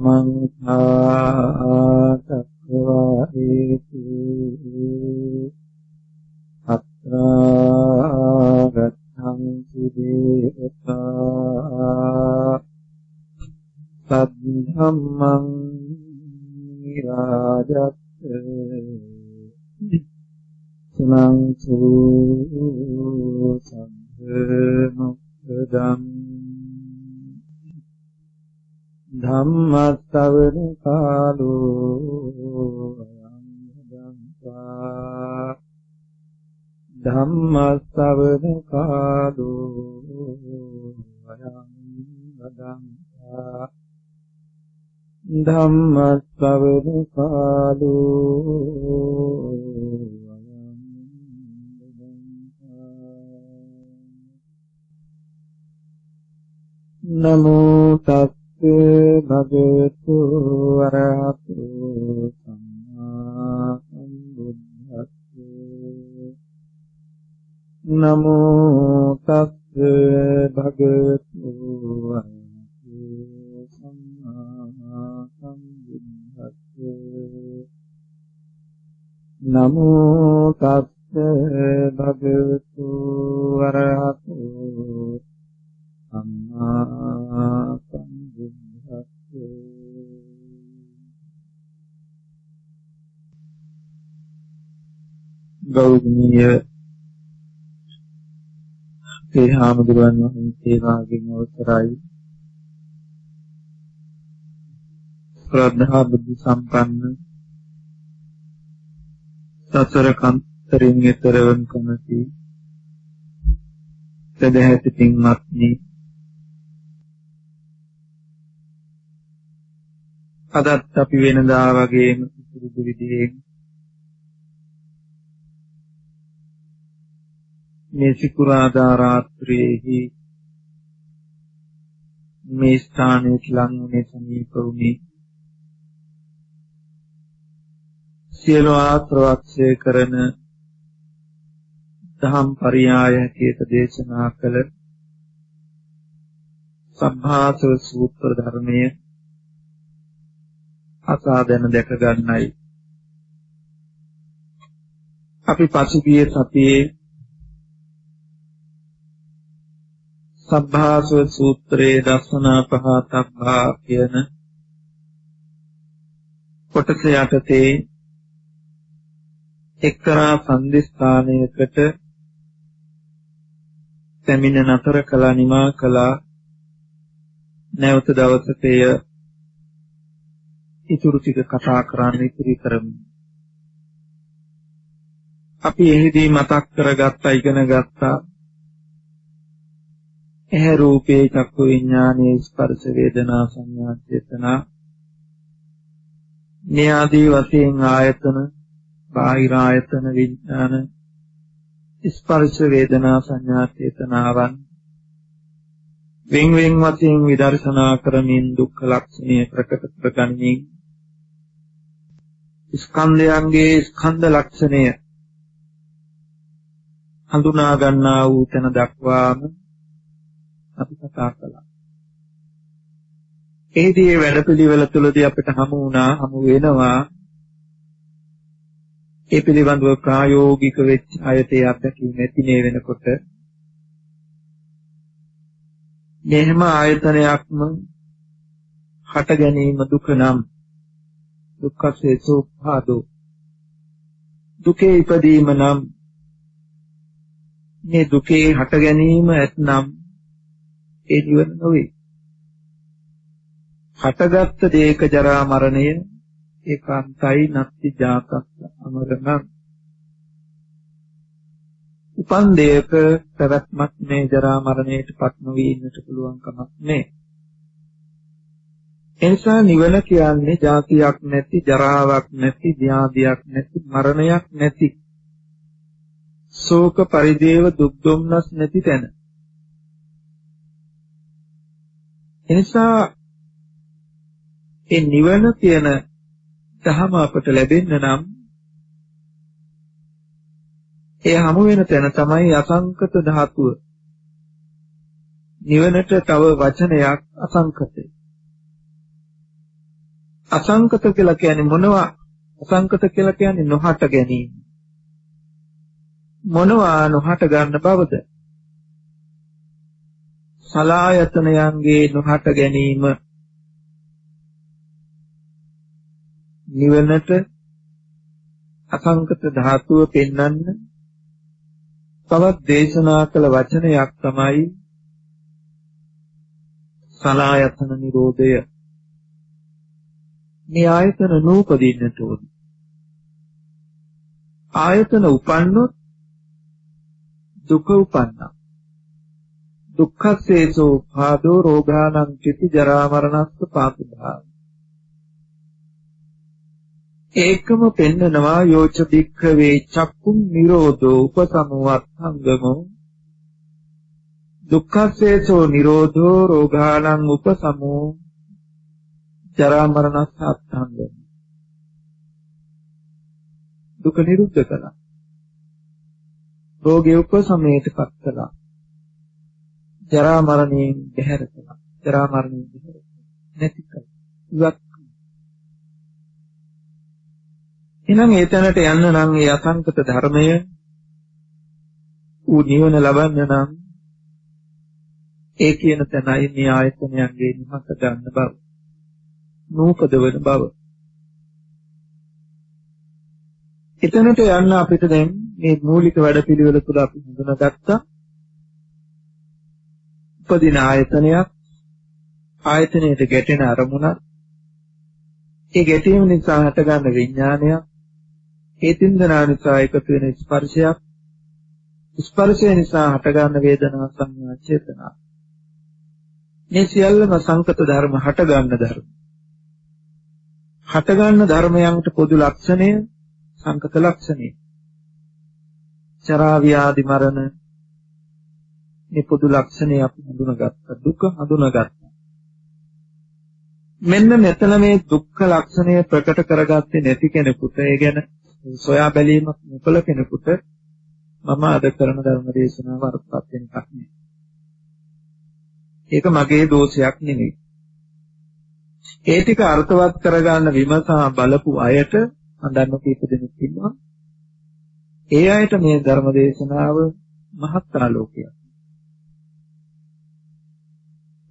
समन्ता चक्रवालेषु अत्रा गच्छन्ति देवता सद्धम्मं निराजत् सुनन्तु सद्धमुक्तम् ධම්මස්සවන කාලෝ අයං භදංසා ධම්මස්සවන කාලෝ අයං භදංසා ධම්මස්සවන කාලෝ අයං භදංසා නමෝ තස් භගවතු වරහතු සම්මා සම්බුද්දස්ස නමෝ තස්ස භගවතු වරහතු සම්මා සම්බුද්දස්ස නමෝ තස්ස භගවතු වරහතු සම්මා ගෞරවනීය ශ්‍රී හාමුදුරුවන් වහන්සේලාගෙන් අවසරයි ශ්‍රද්ධා බුද්ධ සම්පන්න සතර කන්තරින් ඊතරවන් කමති සදහැති පින්වත්නි අදත් අපි වෙනදා වගේම සුදුසු විදිහේ මේ සිකුරාදා රාත්‍රියේහි මේ ස්ථානයේ ලංගුනේ සමීප වුණේ සියලු ආශ්‍රවක්ෂය කරන දහම් පරියාය හැටියට දේශනා කළ සම්භාසව සූත්‍ර ධර්මයේ අසාදන දැක ගන්නයි අපි පසුගිය සතියේ සම්භාසව සූත්‍රයේ දර්ශනා පහතබ්බා කියන කොටස යටතේ එක්තරා සම්දිස්ථානයකට පැමිණ නතර කළා නිමා කළා නැවත දවසක ඉතුරු ටික කතා කරන්න ඉතිරි කරමු. අපි එහිදී මතක් කරගත්තා ඉගෙන ගත්තා එහැ රූපේ චක්කු විඥානයේ ස්පර්ශ වේදනා සංඥා චේතනා මේ ආදී වශයෙන් ආයතන බාහිර ආයතන විඥාන ස්පර්ශ වේදනා සංඥා චේතනාවන් වෙන් වෙන් වශයෙන් විදර්ශනා කරමින් දුක්ඛ ලක්ෂණය ප්‍රකට කරගනිමින් ස්කන්ධයන්ගේ ස්කන්ධ ලක්ෂණය හඳුනා ගන්නා වූ තැන දක්වාම අපි කතා කළා. එහිදී වැඩපිළිවෙල තුළදී අපිට හමු වෙනවා ඒ පිළිබඳව ප්‍රායෝගික වෙච්ච අයතේ අත්දැකීම් ඇතිනේ වෙනකොට මෙහෙම ආයතනයක්ම හට ගැනීම දුක නම් දුක්ඛසේ සෝපාදෝ දුකේ ඉපදීම නම් මේ දුකේ හට ගැනීම ඇතනම් ඒ ජීවන නොවේ. හටගත් දේක ජරා මරණය ඒකාන්තයි නැති ජාතක් අමරණ උපන් දේක පැවැත්මක් මේ ජරා මරණයට පත් නොවී ඉන්නට පුළුවන් කමක් නැහැ. එනිසා නිවන කියන්නේ ජාතියක් නැති ජරාවක් නැති ව්‍යාධියක් නැති මරණයක් නැති ශෝක පරිදේව දුක් දුම්නස් නැති තැන. එනිසා ඒ නිවන කියන ධහම අපට ලැබෙන්න නම් ඒ හමු වෙන තැන තමයි අසංකත ධාතුව. නිවනට තව වචනයක් අසංකතයි. අසංකත කියලා කියන්නේ මොනවා? අසංකත කියලා කියන්නේ නොහට ගැනීම. මොනවා නොහට ගන්න බවද? සලායතනයන්ගේ නොහට ගැනීම නිවනට අසංකත ධාතුව පෙන්වන්න තවත් දේශනා කළ වචනයක් තමයි සලායතන නිරෝධය. මේ ආයතන නූපදින්නට ඕන. ආයතන උපන්නොත් දුක උපන්නා. දුක්ඛස්සේසෝ භාදෝ රෝගානං චිති ජරා මරණස්ස පාපභාව. ඒකම පෙන්නනවා යෝච භික්ඛවේ චක්කුම් නිරෝධෝ උපසමවත්තංගමෝ දුක්ඛස්සේසෝ නිරෝධෝ රෝගානං උපසමෝ ජරා මරණස්ස අත්ථංගමෝ. දුක නිරුද්ධ කළා. රෝගේ උපසමයටපත් කළා. ජරා මරණයෙන් බැහැර කළා. ජරා මරණයෙන් බැහැර නැති කළා. ඉවත්. එහෙනම් ඒ තැනට යන්න නම් ඒ අසංකත ධර්මය ඌ නිවන ලබන්න නම් ඒ කියන තැනයි මේ ආයතනයන්ගේ නිහත ගන්න බව. නූපදවන බව. එතනට යන්න අපිට දැන් මේ මූලික වැඩපිළිවෙල තුළ අපි හඳුනාගත්තා. උපදින ආයතනයක්, ආයතනයට ගැටෙන අරමුණක්, ඒ ගැටීම නිසා හටගන්න විඥානයක්, ඒ තින්දනා නිසා එකතු වෙන ස්පර්ශයක්, ස්පර්ශය නිසා හටගන්න වේදනා සංඥා චේතනා. මේ සියල්ලම සංකත ධර්ම, හටගන්න ධර්ම. හටගන්න ධර්මයන්ට පොදු ලක්ෂණය සංකත ලක්ෂණය. චරා ව්‍යාධි මරණ මේ පොදු ලක්ෂණය අපි හඳුනාගත්තා. දුක හඳුනාගත්තා. මෙන්න මෙතන මේ දුක්ඛ ලක්ෂණය ප්‍රකට කරගත්තේ නැති කෙනෙකුට, ඒ ගැන සොයා බැලීමක් නොකළ කෙනෙකුට මම අද කරන ධර්ම දේශනාව අර්ථවත් වෙන එකක් නෙවෙයි. ඒක මගේ දෝෂයක් නෙවෙයි. ඒ ටික අර්ථවත් කරගන්න විමසා බලපු අයට හඳන්න කීප දෙනෙක් ඉන්නවා. ඒ අයට මේ ධර්ම දේශනාව මහත් ආලෝකයක්.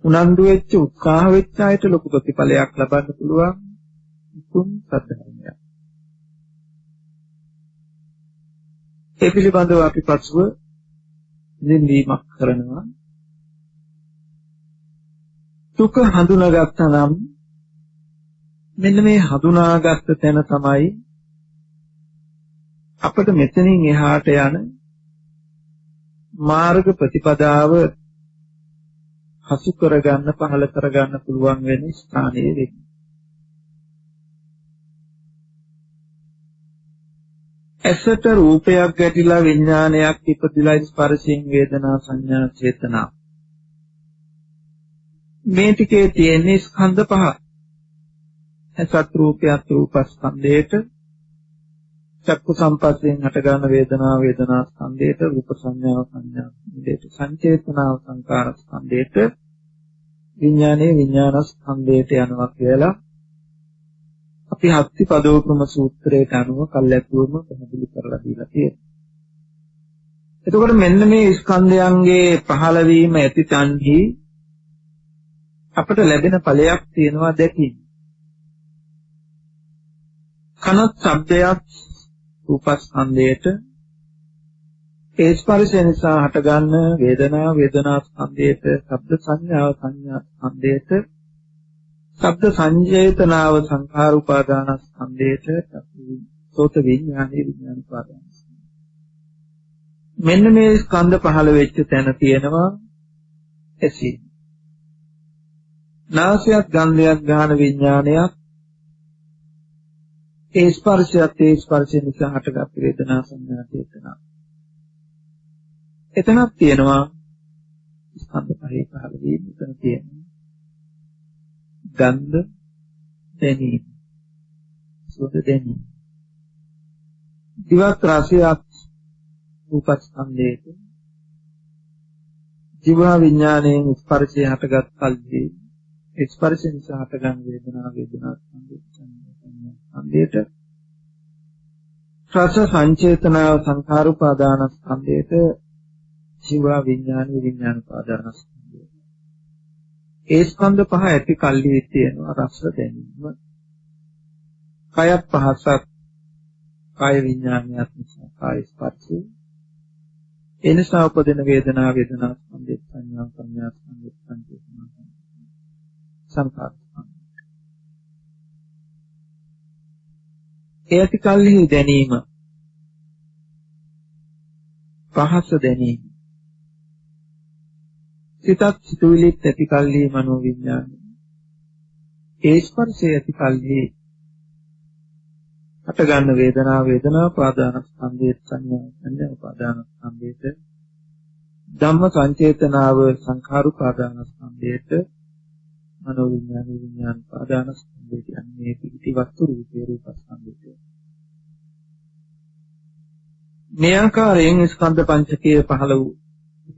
උනන්දු වෙච්ච උත්සාහ වෙච්ච අයට ලොකු ප්‍රතිඵලයක් ලබන්න පුළුවන් උතුම් සත්‍යයක්. ඒ පිළිබඳව අපි පසුව නින්දීමක් කරනවා. දුක හඳුනාගත්තා නම් මෙන්න මේ හඳුනාගත්ත තැන තමයි අපිට මෙතනින් එහාට යන මාර්ග ප්‍රතිපදාව හසු කරගන්න, පහළ කරගන්න පුළුවන් වෙන ස්ථානයේ වෙන්නේ. ඇසට රූපයක් ගැටිලා විඥානයක් ඉපදිලා ස්පර්ශයෙන් වේදනා සංඥා චේතනා. මේ ටිකේ තියෙන ස්කන්ධ පහ. ඇසත් රූපයත් රූපස්කන්ධයට, චක්කු සම්පස්යෙන් හටගන්න වේදනා වේදනා ස්කන්ධයට, රූප සංඥා සංඥා ස්කන්ධයට, සංචේතනාව සංකාර ස්කන්ධයට, විඥානයේ විඥාන ස්කන්ධයට යනවා කියලා අපි හත්ති පදෝපම සූත්‍රයට අනුව කල්ැතුවම පැහැදිලි කරලා දීලා තියෙනවා. එතකොට මෙන්න මේ ස්කන්ධයන්ගේ පහළවීම ඇති තන්හි අපට ලැබෙන ඵලයක් තියෙනවා දැකීම. කනත් ශබ්දයක් රූපස්කන්ධයට, ඒ ස්පර්ශය නිසා හටගන්න වේදනා වේදනා ස්කන්ධයට, ශබ්ද සංඥාව සංඥා ස්කන්ධයට, ශබ්ද සංජේතනාව සංඛාර උපාදාන ස්කන්ධයට, සෝත විඥානේ විඥාන උපාදාන. මෙන්න මේ ස්කන්ධ පහළ වෙච්ච තැන තියෙනවා ඇසී. නාසයත් ගන්ධයත් ගාන විඥානයක්, ඒ ස්පර්ශයත් ඒ ස්පර්ශය නිසා හටගත් වේදනා සංඥා චේතනා. එතනක් තියෙනවා ස්කන්ධ පහේ පහළ වීම. එතන තියෙනවා ගන්ධ දැනීම, සුවඳ දැනීම. දිවත් රසයත් රූපස්කන්ධයට, ජීව විඥානයෙන් ස්පර්ශය හටගත් කල්හි ස්පර්ශ නිසා හටගන්න වේදනා ස්කන්ධයට රස සංචේතනාව සංඛාරුපාදාන ස්කන්ධයට ජීව විඥාන උපාදානස්කන්ධය. ඒ ස්කන්ධ පහ ඇති කල්හි තියෙනවා රස දැනීම. කයත් පහසක් කාය විඥානයත් නිසා කාය ස්පර්ශය. ඒ නිසා උපදින වේදනා ස්කන්ධය සංඥා ස්කන්ධය සංඛාර. ඒ ඇති කල්හි දැනීම පහස දැනීම. සිතත් සිතුවිලිත් ඇති කල්හි මනෝ විඥානය. ඒ ස්පර්ශය ඇති කල්හි හට ගන්න වේදනා උපාදාන ස්කන්ධයේ සංඥා උපාදාන ස්කන්ධයට ධම්ම සංචේතනාව සංඛාර උපාදාන ස්කන්ධයට මනෝ විඥාන උපාදාන ස්කන්ධයට යන්නේ පිටි වස්තු රූපේ රූප ස්කන්ධයට. මේ ආකාරයෙන් ස්කන්ධ පංචකය පහළ වූ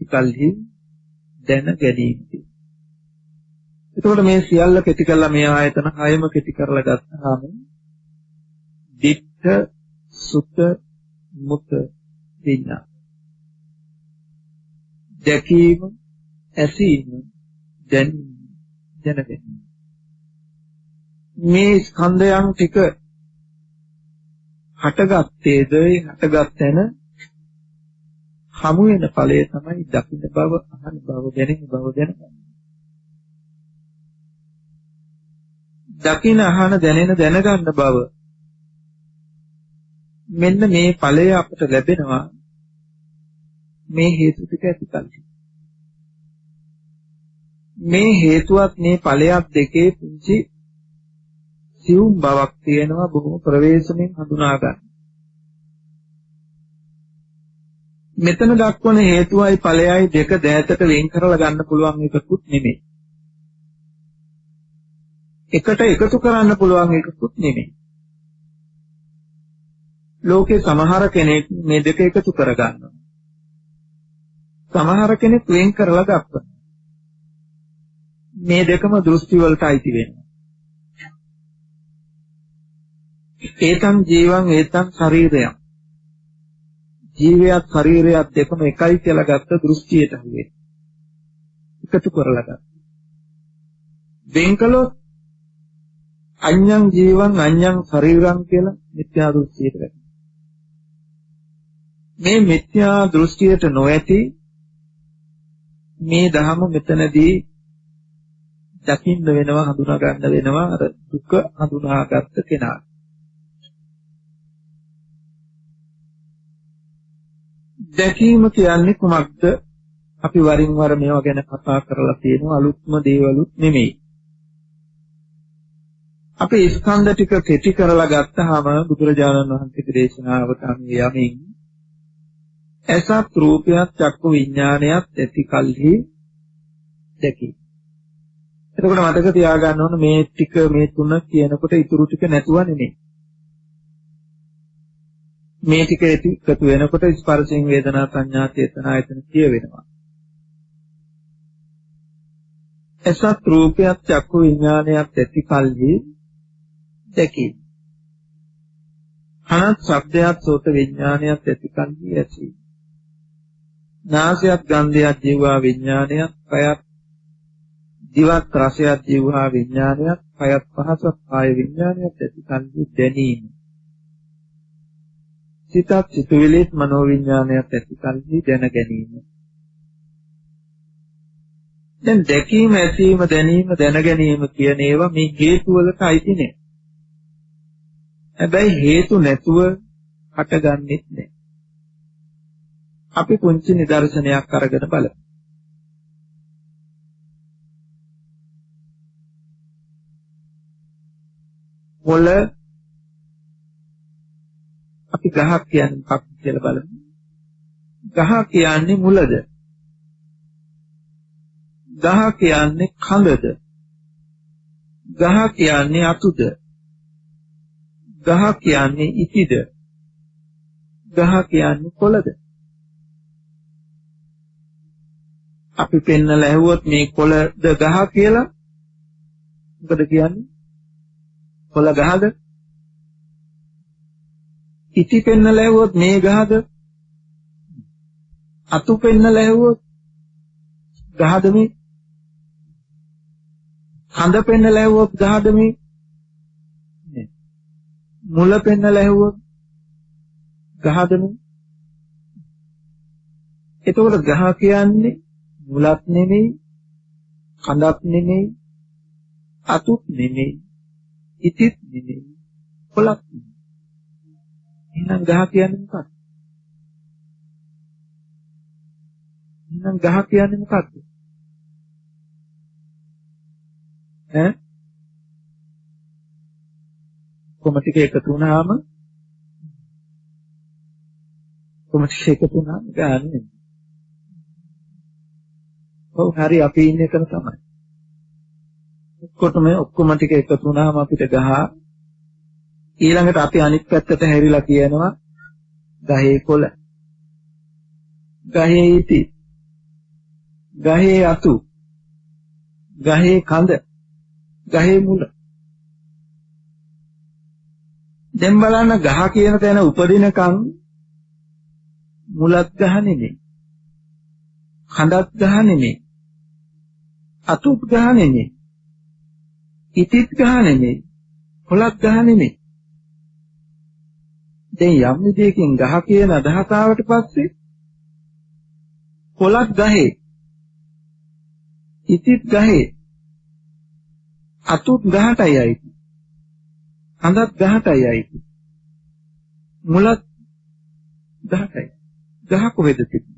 කල්හි දැන ගැනීමයි. එතකොට මේ සියල්ල කෙටි කරලා මේ ආයතන හයම කෙටි කරලා ගත්තාම දිට්ඨ සුත මුත විඥාන. දැකීම, ඇසීම, දැනගැනීම. මේ ස්කන්ධයන් ටික හටගත්තේද හටගත් තැන හමු වෙන ඵලය තමයි දකින්න බව, අහන බව, දැනෙන බව දැනගන්න. දකින්න, අහන, දැනගන්න බව. මෙන්න මේ ඵලය අපට ලැබෙනවා මේ හේතු ටික ඇතිකල්හි. මේ හේතුවත් මේ ඵලයක් දෙකේ පුංචි සියුම් බවක් තියෙනවා බොහොම ප්‍රවේශමෙන් හඳුනා ගන්න. මෙතන දක්වන හේතුවයි ඵලයයි දෙක දෑතට වෙන් කරලා ගන්න පුළුවන් එකකුත් නෙමෙයි. එකට එකතු කරන්න පුළුවන් එකකුත් නෙමෙයි. ලෝකේ සමහර කෙනෙක් මේ දෙක එකතු කරගන්නවා. සමහර කෙනෙක් වෙන් කරලා ගන්නවා. මේ දෙකම දෘෂ්ටි වලට අයිති වෙනවා. ඒතං ජීවං ඒතං ශරීරයං. ජීවයත් ශරීරයත් දෙකම එකයි කියලා ගත්ත දෘෂ්ටියට හුවේ. එකතු කරලා ගත්තා. වෙන් කළොත් අඤ්ඤං ජීවං අඤ්ඤං ශරීරං කියලා මිත්‍යා දෘෂ්ටියට වැටෙනවා. මේ මිත්‍යා දෘෂ්ටියට නොඇති මේ ධහම මෙතනදී දකින්න වෙනවා, හඳුනා ගන්න වෙනවා අර දුක හඳුනාගත්ත කෙනා. දැකීම කියන්නේ කුමක්ද? අපි වරින් වර මේවා ගැන කතා කරලා තියෙනවා, අලුත්ම දේවලුත් නෙමෙයි. අපි ස්කන්ධ ටික කෙටි කරලා ගත්තාම බුදුරජාණන් වහන්සේගේ දේශනාවට අනුව යමින් ඇසත් රූපයත් චක්කු විඥානයත් ඇති කල්හි දැකි. එතකොට මතක තියාගන්න ඕන මේ ටික මේ තුන කියනකොට ඉතුරු ටික නැතුව නෙමෙයි. මේ ටික එකතු වෙනකොට ස්පර්ශයෙන් වේදනා සංඥා චේතනා එතන කියවෙනවා. ඇසත් රූපයත් චක්කු විඥානයත් ඇති කල්හි දැකි. කනත් ශබ්දයත් සෝත විඥානයත් ඇති කල්හි ඇසී. නාසයත් ගන්ධයත් ජීවා විඥානයත් කයත් දිවත් රසයත් ජීවා විඥානයත් කයත් පහසත් කාය විඥානයත් ඇති කල්හි දැනීම. සිතත් සිතුවිලිත් මනෝ විඥානයත් ඇති කල්හි දැන ගැනීම. දැන් දැකීම, ඇසීම, දැනීම, දැන ගැනීම කියන ඒවා මේ හේතු වලට අයිති නෑ. හැබැයි හේතු නැතුව හටගන්නෙත් නෑ. අපි පුංචි නිදර්ශනයක් අරගෙන බලමු. මොළ අපි ගහක් කියන්නේ මොකක්ද කියලා බලමු. ගහ කියන්නේ මුලද? ගහ කියන්නේ කඳද? ගහ කියන්නේ අතුද? ගහ කියන්නේ ඉතිද? ගහ කියන්නේ කොළද? අපි පෙන්නලා ඇහුවොත් මේ කොළද ගහ කියලා මොකද කියන්නේ? කොළ ගහද? ඉති පෙන්නලා ඇහුවොත් මේ ගහද? අතු පෙන්නලා ඇහුවොත් ගහද මේ? කඳ පෙන්නලා ඇහුවොත් ගහද මේ? මුල පෙන්නලා ඇහුවොත් ගහද මේ? එතකොට ගහ කියන්නේ මුලක් නෙමෙයි, කඳක් නෙමෙයි, අතුත් නෙමෙයි, ඉතිත් නෙමෙයි, කොළක් නෙමෙයි. එහෙනම් ගහ කියන්නේ මොකක්ද? එහෙනම් ගහ කියන්නේ මොකක්ද? කොම ටික එකතු වුණාම ගහන්නේ. ඔව් හරි අපි ඉන්නේ එතන තමයි. ඔක්කොම ටික එකතු වුණාම අපිට ගහ ඊළඟට අපි අනිත් පැත්තට හැරිලා කියනවා ගහේ කොළ, ගහේ ඉති, ගහේ අතු, ගහේ කඳ, ගහේ මුල. දැන් බලන්න ගහ කියන තැන උපදිනකන් මුලත් ගහ නෙමෙයි, කඳත් ගහ නෙමෙයි, අතුත් ගහ නෙමෙයි, ඉතිත් ගහ නෙමෙයි, කොළත් ගහ නෙමෙයි. දැන් යම් විදියකින් ගහ කියන අදහස ආවට පස්සේ කොළත් ගහේ, ඉතිත් ගහේ, අතුත් ගහටයි අයිති, කඳත් ගහටයි අයිති, මුලත් ගහටයි. ගහ කොහෙද තිබෙන්නේ?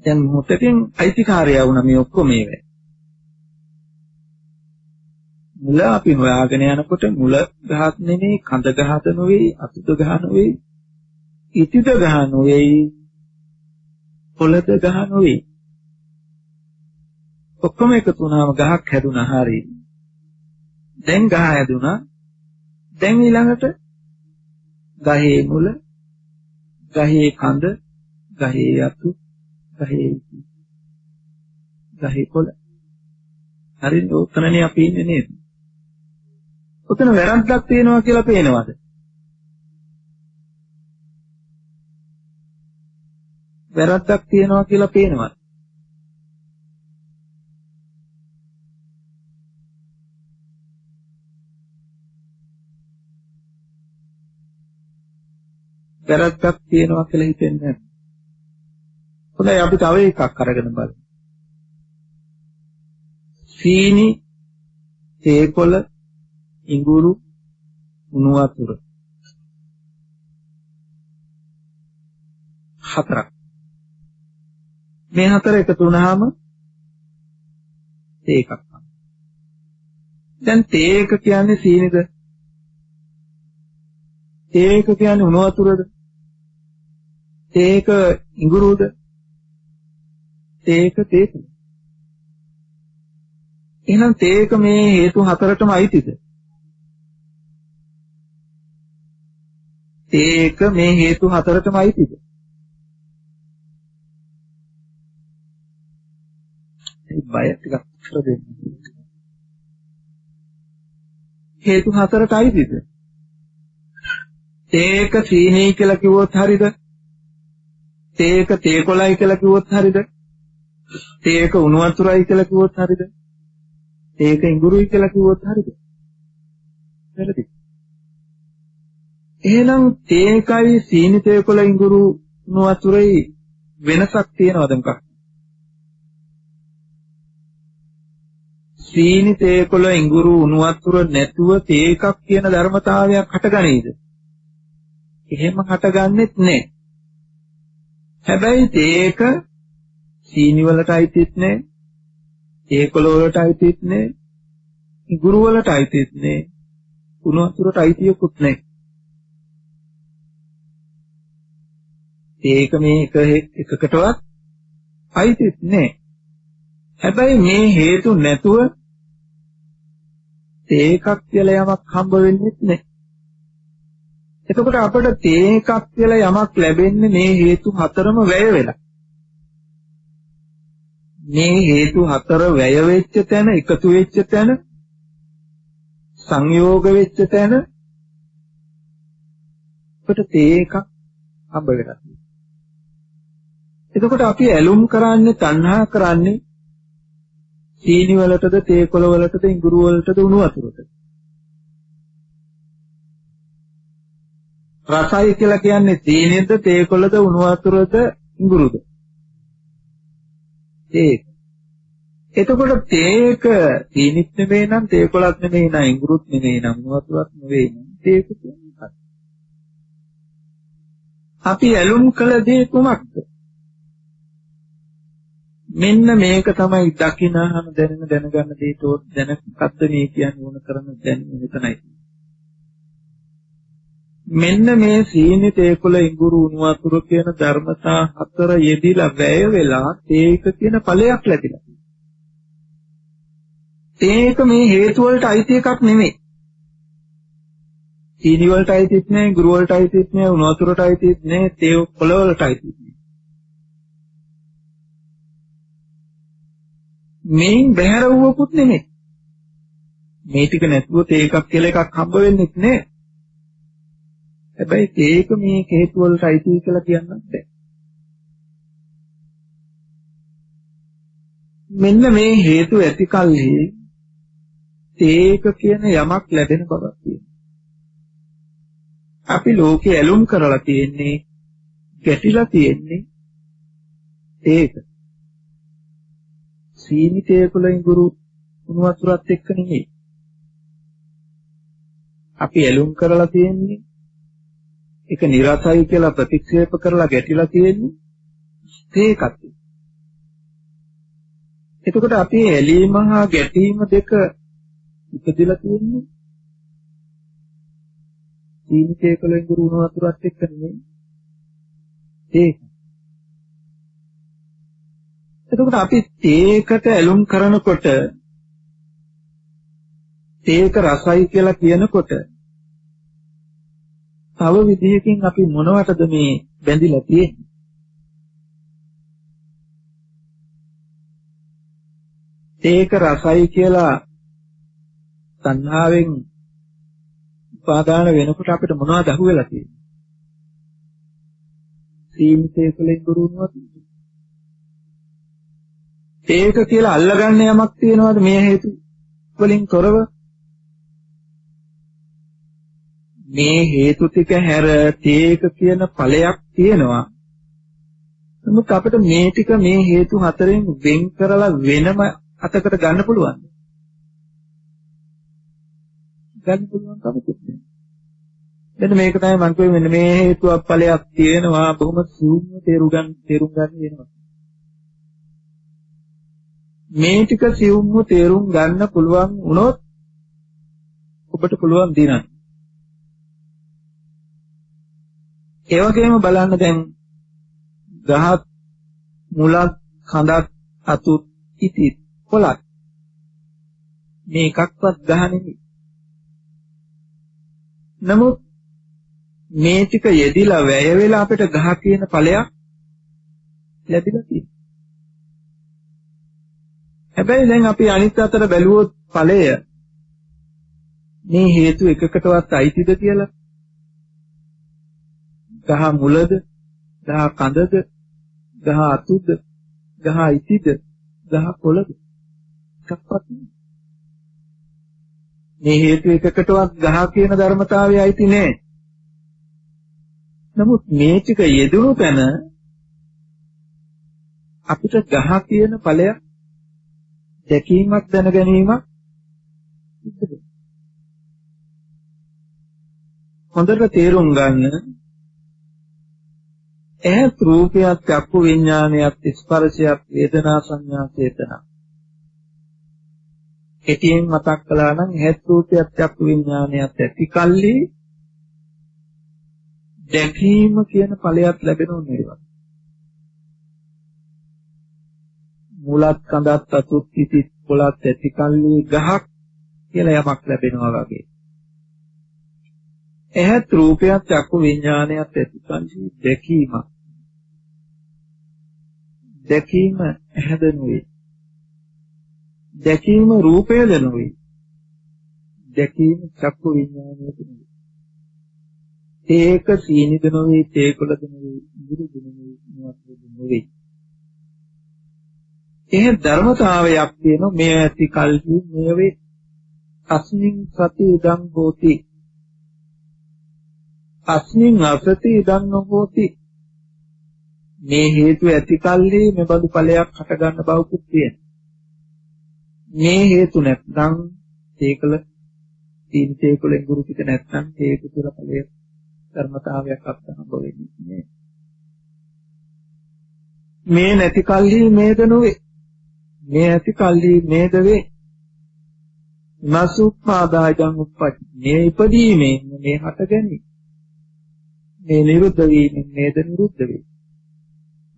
දැන් මොකටද අයිතිකාරයා වුණා මේ ඔක්කොම මේවා. මුල අපි හොයාගෙන යනකොට මුල ගහක් නෙමෙයි, කඳ ගහද නෙවෙයි, අතුද ගහ නෙවෙයි, ඉතිද ගහ නෙවෙයි, කොළද ගහ නෙවෙයි. ඔක්කොම එකතු වුණාම ගහක් හැදුනා. හරි. දැන් ගහ හැදුනා. දැන් ඊළඟට ගහේ මුල, ගහේ කඳ, ගහේ අතු, ගහේ ඉති, ගහේ කොළ. හරිද? උතනනේ අපි ඉන්නේ නේද? උතන වැරද්දක් තියෙනවා කියලා පේනවද? වැරද්දක් තියෙනවා කියලා පේනවද? වැරද්දක් තියෙනවා කියලා හිතෙන්නේ නැහැ. හොඳයි අපි තව එකක් අරගෙන බලමු. සීනි, තේකොළ, ඉඟුරු, උණු වතුර. 4ක්. මේ 4 එකතු වුණාම තේකක්. දැන් තේක කියන්නේ සීනිද? තේක කියන්නේ උණු වතුරද? තේක ඉඟුරුද? තේක තේකොළ. එහෙනම් තේක මේ හේතු 4ටම අයිතිද? තේක මේ හේතු 4ටම අයිතිද? ඒ බය ටිකක් උත්තර දෙන්න. හේතු 4ට අයිතිද? තේක සීනී කියලා කිව්වොත් හරිද? තේක තේකොළයි කියලා කිව්වොත් හරිද? තේක උණු වතුරයි කියලා කිව්වොත් හරිද? තේක ඉඟුරුයි කියලා කිව්වොත් හරිද? වැරදි. එහෙනම් තේකයි සීනි තේකොළ ඉඟුරු උණු වතුරයි වෙනසක් තියෙනවද මොකක්? සීනි තේකොළ ඉඟුරු උණු වතුර නැතුව තේකක් කියන ධර්මතාවයක් හටගනීද? එහෙම හටගන්නෙත් නැහැ. හැබැයි තේක සීනි වලට අයිතිත් නැහැ, තේකොළ වලට අයිතිත් නැහැ, ඉඟුරු වලට අයිතිත් නැහැ, උණු වතුරට අයිතියකුත් නැහැ. ඒක මේ එකකටවත් අයිතිත් නැහැ. හැබැයි මේ හේතු නැතුව තේකක් කියලා යමක් හම්බ වෙන්නේ නැහැ. එතකොට අපිට තේකක් කියලා යමක් ලැබෙන්නේ මේ හේතු 4ම වැය වෙලා. මේ හේතු හතර වැය වෙච්ච තැන, එකතු වෙච්ච තැන, සංයෝග වෙච්ච තැන අපිට තේ එකක් හම්බ වෙලා තියෙනවා. එතකොට අපි ඇලුම් කරන්නේ, තණ්හා කරන්නේ සීනි වලටද, තේ කොළ වලටද, ඉඟුරු වලටද, උණු වතුරටද? රසයි කියලා කියන්නේ සීනියද, තේ කොළද, උණු වතුරද, ඉඟුරුද? ඒක. එතකොට තේක සීනිත් නෙමෙයි නම්, තේ කොළත් නෙමෙයි නම්, ඉඟුරුත් නෙමෙයි නම්, උණු වතුරත් නෙමෙයි නම්, තේක කියන්නේ මොකක්ද? අපි ඇලුම් කළ දේ කුමක්ද? මෙන්න මේක තමයි දකින්නහම දැනගන්න දෙයට දැනගත්ත මේ කියන්නේ ඕන කරන දැනීම මෙතනයි. මෙන්න මේ සීනි, තේකොළ, ඉඟුරු, උණු වතුර කියන ධර්මතා හතර යෙදිලා වැය වෙලා තේක කියන ඵලයක් ලැබිලා. තේක මේ හේතු වලට අයිති එකක් නෙමෙයි. සීනි වලට අයිතිත් නෑ, ඉඟුරු වලට අයිතිත් නෑ, උණු වතුරට අයිතිත් නෑ, තේ කොළ වලට අයිතිත් නෑ. මේන් බැහැර වූවකුත් නෙමෙයි. මේ ටික නැතුව තේකක් කියලා එකක් හම්බ වෙන්නේ නැහැ. හැබැයි තේක මේ හේතු වලට අයිති කියලා කියන්නත් බෑ. මෙන්න මේ හේතු ඇති කල්හි තේක කියන යමක් ලැබෙන බවක් තියෙනවා. අපි ලෝකේ ඇලුම් කරලා තියෙන්නේ, ගැටිලා තියෙන්නේ තේක. සීනි, තේකොළ, ඉඟුරු, උණු වතුරත් එක්ක නෙමෙයි. අපි ඇලුම් කරලා තියෙන්නේ, ඒක නිරසයි කියලා ප්‍රතික්ෂේප කරලා ගැටිලා තියෙන්නේ තේකත්. එතකොට අපි ඇලීම හා ගැටීම දෙක ඉපදෙලා තියෙන්නේ සීනි, තේකොළ, ඉඟුරු, උණු වතුරත් එක්ක නෙමෙයි. තේක. එතකොට අපි තේකට ඇලුම් කරනකොට, තේක රසයි කියලා කියනකොට තව විදිහකින් අපි මොනවටද මේ බැඳිලා තියෙන්නේ? තේක රසයි කියලා තණ්හාවෙන් උපාදාන වෙනකොට අපිට මොනවද අහුවෙලා තියෙන්නේ? සීනි, තේකොළ, ඉඟුරු, උණු වතුර. තේක කියලා අල්ලගන්න යමක් තියෙනවද මේ හේතු වලින් තොරව? මේ හේතු ටික හැර තේක කියන ඵලයක් තියෙනවා. නමුත් අපිට මේ ටික මේ හේතු හතරෙන් වෙන් කරලා වෙනම අතකට ගන්න පුළුවන්ද? ගන්න පුළුවන් කමකුත් නැහැ. මෙන්න මේක තමයි මම කියුවේ, මෙන්න මේ හේතුවක් ඵලයක් තියෙනවා, බොහොම සූක්ෂම තේරුම් ගන්න වෙනවා. මේ ටික සියුම්ව තේරුම් ගන්න පුළුවන් වුණොත් ඔබට පුළුවන් දිනන්න. ඒ වගේම බලන්න දැන් ගහක්, මුලක්, කඳක්, අතුත්, ඉතිත්, කොළක් මේ එකක්වත් ගහ නෙමෙයි. නමුත් මේ ටික යෙදිලා වැය වෙලා අපිට ගහ කියන ඵලයක් ලැබිලා තියෙනවා. හැබැයි දැන් අපි අනිත් අතට බැලුවොත් ඵලය මේ හේතු එකකටවත් අයිතිද කියලා? ගහ මුලද, ගහ කඳද, ගහ අතුද, ගහ ඉතිද, ගහ කොළද? එකක්වත් නෑ. මේ හේතු එකකටවත් ගහ කියන ධර්මතාවය අයිති නෑ. නමුත් මේ ටික යෙදුණු තැන අපිට ගහ කියන ඵලයක් දැකීමක්, දැන ගැනීමක් සිද්ධ වෙනවා. හොඳට තේරුම් ගන්න, ඇහත් රූපයත්, චක්කු විඥානයත්, ස්පර්ශයත්, වේදනා, සංඥා, චේතනා. කෙටියෙන් මතක් කළා නම් ඇහත් රූපයත්, චක්කු විඥානයත් ඇති කල්ලි දැකීම කියන ඵලයක් ලැබෙනව නේද? මුලත්, කඳත්, අතුත්, ඉතිත්, කොළත් ඇති කල්ලි ගහක් කියලා යමක් ලැබෙනවා වගේ. ඇහත් රූපයත්, චක්කු විඥානයත් ඇති කල්ලි දැකීම ඇහැදනුවේ දැකීම රූපයද නෙවෙයි. දැකීම චක්කු විඥානයද නෙවෙයි. ඒක සීනිද නෙවෙයි, තේකොළද නෙවෙයි, ඉදිරිද නෙවෙයි, මොනවද නෙවෙයි. එහෙ ධර්මතාවයක් තියෙන මේ ඇති කල්හි මේ වේ. අස්මින් සති ඉදං හෝති. අස්මින් අසති ඉදං නොහෝති. මේ හේතු ඇති කල්හි මෙබඳු ඵලයක් හට ගන්න බවකුත් තියෙනවා. මේ හේතු නැත්නම් ඒකල තීන තේකොලෙන් ගුරු පිට නැත්නම් හේතු තුල ඵලයේ ධර්මතාවයක් අත්හම්බ වෙන්නේ නෑ. මේ නැති කල්හි මේද නොවේ. මේ ඇති කල්හි මේද වේ. නසුප්පාදායං උප්පටි. මේ ඉපදීමෙන් මේ හට ගැනීම. මේ නිරුද්ධ වීමෙන් මේද නිරුද්ධ වේ.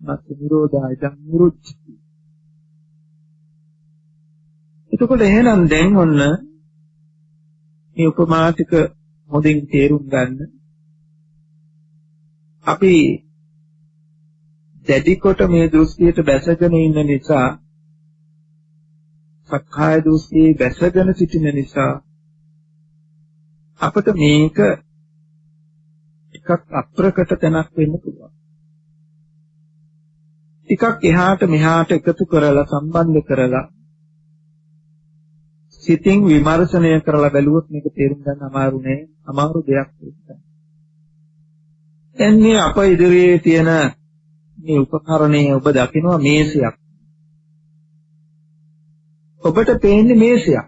නසු නිරෝධායං නිරුද්ධති. එතකොට එහෙනම් දැන් ඔන්න මේ උපමා ටික හොඳින් තේරුම් ගන්න. අපි දැඩි කොට මේ දෘෂ්ටියට බැසගෙන ඉන්න නිසා, සක්කාය දෘෂ්ටියේ බැසගෙන සිටින නිසා අපිට මේක ටිකක් අප්‍රකට තැනක් වෙන්න පුළුවන්. ටිකක් එහාට මෙහාට එකතු කරලා සම්බන්ධ කරලා සිතින් විමර්ශනය කරලා බැලුවොත් මේක තේරුම් ගන්න අමාරු නෑ. අමාරු දෙයක් ඒක. දැන් මේ අප ඉදිරියේ තියෙන මේ උපකරණය ඔබ දකිනවා මේසයක්. ඔබට පේන්නේ මේසයක්.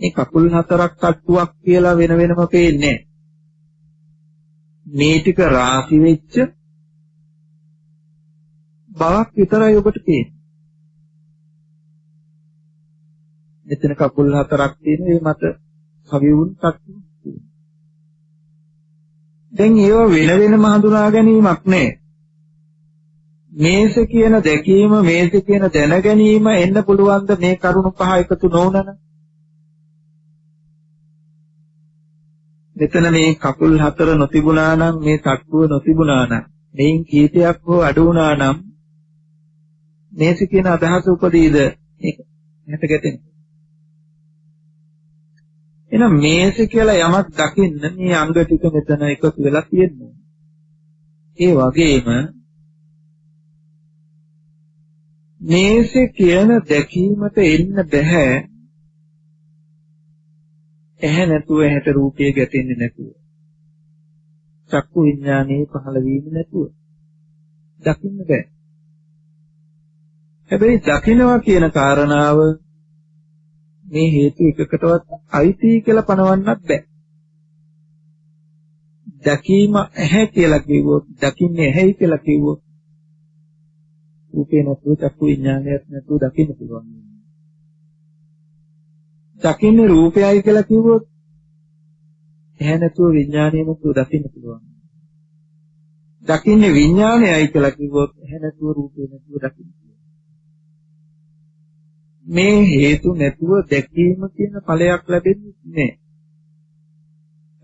මේ කකුල් හතරක් තට්ටුවක් කියලා වෙන වෙනම පේන්නේ නෑ. මේ ටික රාශි වෙච්ච බවක් විතරයි ඔබට පේන්නේ. මෙතන කකුල් හතරක් තියෙන ඒ මත කවිවුන් තට්ටු. දැන් ඒව වෙන වෙනම හඳුනා ගැනීමක් නෑ. මේස කියන දැකීම, මේස කියන දැන ගැනීම එන්න පුළුවන්ද මේ කරුණු පහ එකතු නොවුනන? මෙතන මේ කකුල් හතර නොතිබුණා නම්, මේ තට්ටුව නොතිබුණා නම්, මේන් කීපයක් හෝ අඩු වුණා නම් මේස කියන අදහස උපදීද? ඒක නැත ගැටෙන. එහෙනම් මේස කියලා යමක් දකින්න මේ අංග ටික මෙතන එකතු වෙලා තියෙනවා. ඒ වගේම මේස කියන දැකීමට එන්න බෑ. ඇහැ නැතුව ඇහැට රූපය ගැටෙන්නේ නැතුව. චක්කු විඥානයේ පහළ වීම නැතුව. දකින්න බෑ. හැබැයි දකින්නවා කියන කාරණාව මේ හේතු එකකටවත් අයිති කියලා පනවන්නත් බෑ. දැකීම ඇහැ කියලා කිව්වොත්, දකින්නේ ඇහැයි කියලා කිව්වොත් රූපේ නැතුව චක්කු විඥානයක් නැතුව දකින්න පුළුවන්. දකින්නේ රූපයයි කියලා කිව්වොත් ඇහැ නැතුව විඥානය නැතුව දකින්න පුළුවන්. දකින්නේ විඥානයයි කියලා කිව්වොත් ඇහැ නැතුව රූපේ නැතුව දකින්න පුළුවන්. මේ හේතු නැතුව දැකීම කියන ඵලයක් ලැබෙන්නේ නැහැ.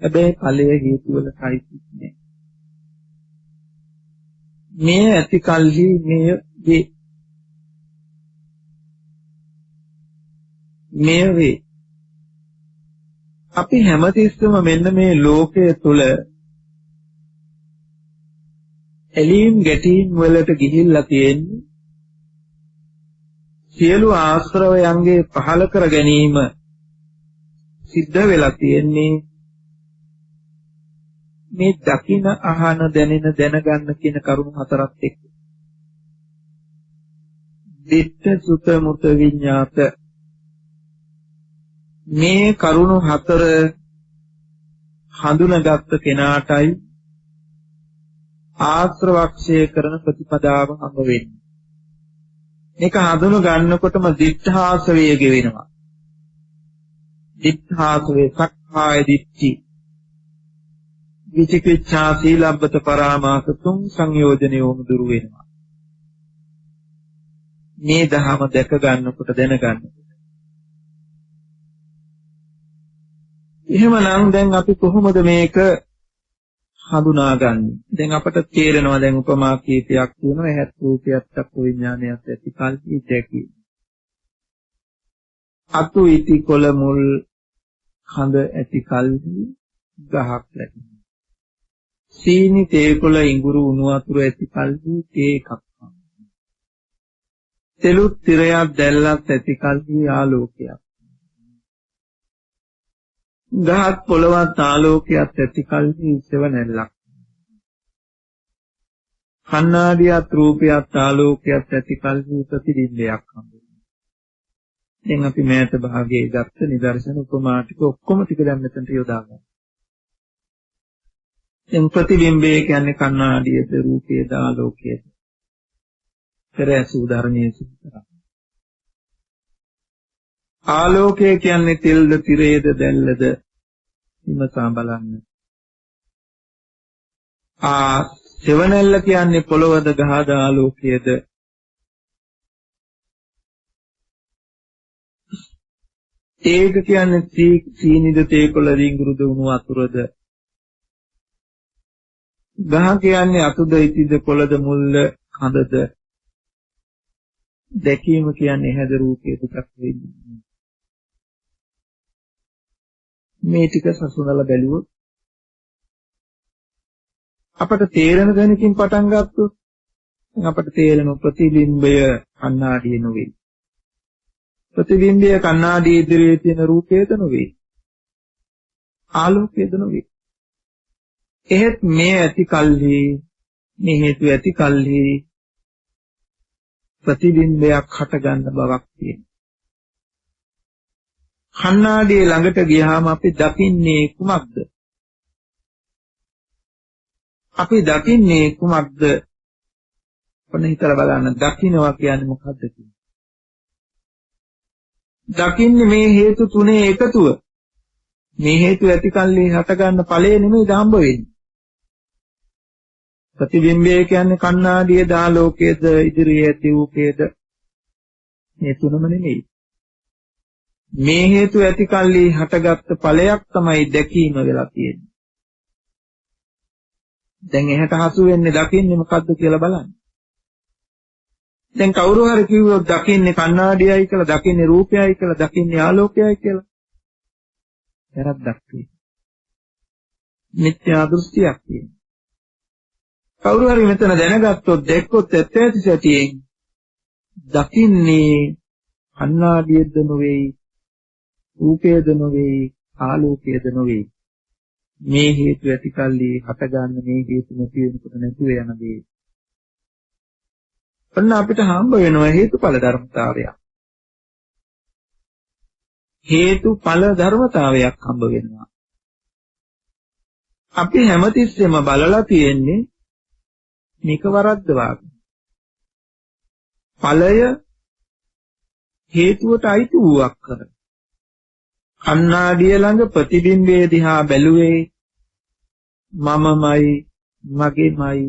හැබැයි ඵලය හේතු වල සායිතිත් නැහැ. මේ ඇති කල්හි මේ වේ. අපි හැමතිස්සම මෙන්න මේ ලෝකයේ තුල එලීම් ගැටීම් වලට ගිහිල්ලා තියෙන්නේ සියලු ආශ්‍රවයන්ගේ පහල කර ගැනීම සිද්ධ වෙලා තියෙන්නේ මේ දකින අහන දැනෙන දැනගන්න කියන කරුණු හතරක් එක්ක. දිට්ඨ සුත මුත විඤ්ඤාත මේ කරුණු හතර හඳුනාගත් කෙනාටයි ආශ්‍රවක්ෂය කරන ප්‍රතිපදාව හම්බ වෙන්නේ. මේක හඳුන ගන්නකොටම දිඨාසවය ගෙවෙනවා. දිඨාසවේ සක්කාය දිට්ඨි, විචිකිච්ඡා, සීලබ්බත පරාමාස තුන් සංයෝජනයෝම දුරු වෙනවා. මේ දහම දැක ගන්නකොට දැන ගන්නකොට. එහෙමනම් දැන් අපි කොහොමද මේක හඳුනාගන්නේ. දැන් අපට තේරෙනවා දැන් උපමා කීපයක් තියෙනවා. ඇහත් රූපයත් චක්කු විඥානයත් ඇති කල්හි දැකීම. අතු ඉති කොළ මුල් කඳ ඇති කල්හි ගහක් ලැබෙනවා. සීනි තේ කොළ ඉඟුරු උණු වතුර ඇති කල්හි තේ එකක්. තෙලුත් තිරයක් දැල්ලත් ඇති කල්හි ආලෝකයක්. ගහත් පොළවත් ආලෝකයක් ඇති කල්හි සෙවණැල්ලක්. කණ්ණාඩියත් රූපයත් ආලෝකයක් ඇති කල්හි ප්‍රතිබිම්බයක් හම්බෙනවා. දැන් අපි මෑත භාගයේ ගත්ත නිදර්ශන උපමා ටික ඔක්කොම ටික දැන් මෙතනට යොදා ගන්න. දැන් ප්‍රතිබිම්බය කියන්නේ කණ්ණාඩියද රූපයේද ආලෝකයේද? පෙර ඇසූ ධර්මයේ සිතන. ආලෝකය කියන්නේ තෙල්ද තිරේද දැල්ලද විමසා බලන්න. සෙවණැල්ල කියන්නේ පොළවද ගහද ආලෝකයේද? ඒක කියන්නේ සීනිද තේකොළ රිංගුරුද උණු වතුරද? ගහ කියන්නේ අතුද ඉතිද කොළද මුල්ද කඳද? දැකීම කියන්නේ හැද රූපයේ දෙකක් වෙන්නේ. මේ ටික සසුනලා බැලුවොත් අපට තේරෙන දැනකින් පටන් ගත්තොත් අපට තේරෙන ප්‍රතිබිම්බය කණ්ණාඩිය නෙවෙයි. ප්‍රතිබිම්බය කණ්ණාඩිය ඉදිරියේ තියෙන රූපයද නෙවෙයි. ආලෝකයද නෙවෙයි. එහෙත් මේ ඇති කල්හි මේ හේතු ඇති කල්හි ප්‍රතිබිම්බයක් හටගන්න බවක් තියෙනවා. කණ්ණාඩියේ ළඟට ගියාම අපි දකින්නේ කුමක්ද? අපි දකින්නේ කුමක්ද? ඔන්න හිතලා බලන්න. දකින්නවා කියන්නේ මොකක්ද කියන්නේ? දකින්නේ මේ හේතු තුනේ එකතුව. මේ හේතු ඇති කල්හි හටගන්න ඵලය නෙමෙයි හම්බ වෙන්නේ. ප්‍රතිබිම්බය කියන්නේ කණ්ණාඩියේ දාලෝකයේද ඉදිරියේ ඇති රූපයේද? මේ තුනම නෙමෙයි. මේ හේතු ඇති කල්හි හටගත්ත ඵලයක් තමයි දැකීම වෙලා තියෙන්නේ. දැන් එහෙට හසු වෙන්නේ දකින්නේ මොකද්ද කියලා බලන්න. දැන් කවුරු හරි කිව්වොත් දකින්නේ කණ්ණාඩියයි කියලා, දකින්නේ රූපයයි කියලා, දකින්නේ ආලෝකයයි කියලා. වැරද්දක් තියෙනවා. මිත්‍යා දෘෂ්ටියක් තියෙනවා. කවුරු හරි මෙතන දැනගත්තොත් දැක්කොත් ඇත්ත ඇති සැටියෙන් දකින්නේ කණ්ණාඩියද නෙවෙයි, රූපයද නෙවෙයි, ආලෝකයද නෙවෙයි. මේ හේතු ඇති කල්ලි හටගන්න මේ හේතු නැති වෙනකොට නැති වෙන දේ. ඔන්න අපිට හම්බ වෙනවා හේතුඵල ධර්මතාවයක්. හේතුඵල ධර්මතාවයක් හම්බ වෙනවා. අපි හැමතිස්සෙම බලලා තියෙන්නේ මේක වරද්දවාගෙන. ඵලය හේතුවට අයිති වූවක් කර. කණ්ණාඩිය ළඟ ප්‍රතිබිම්බයේ දිහා බැලුවේ මමමයි, මගේමයි,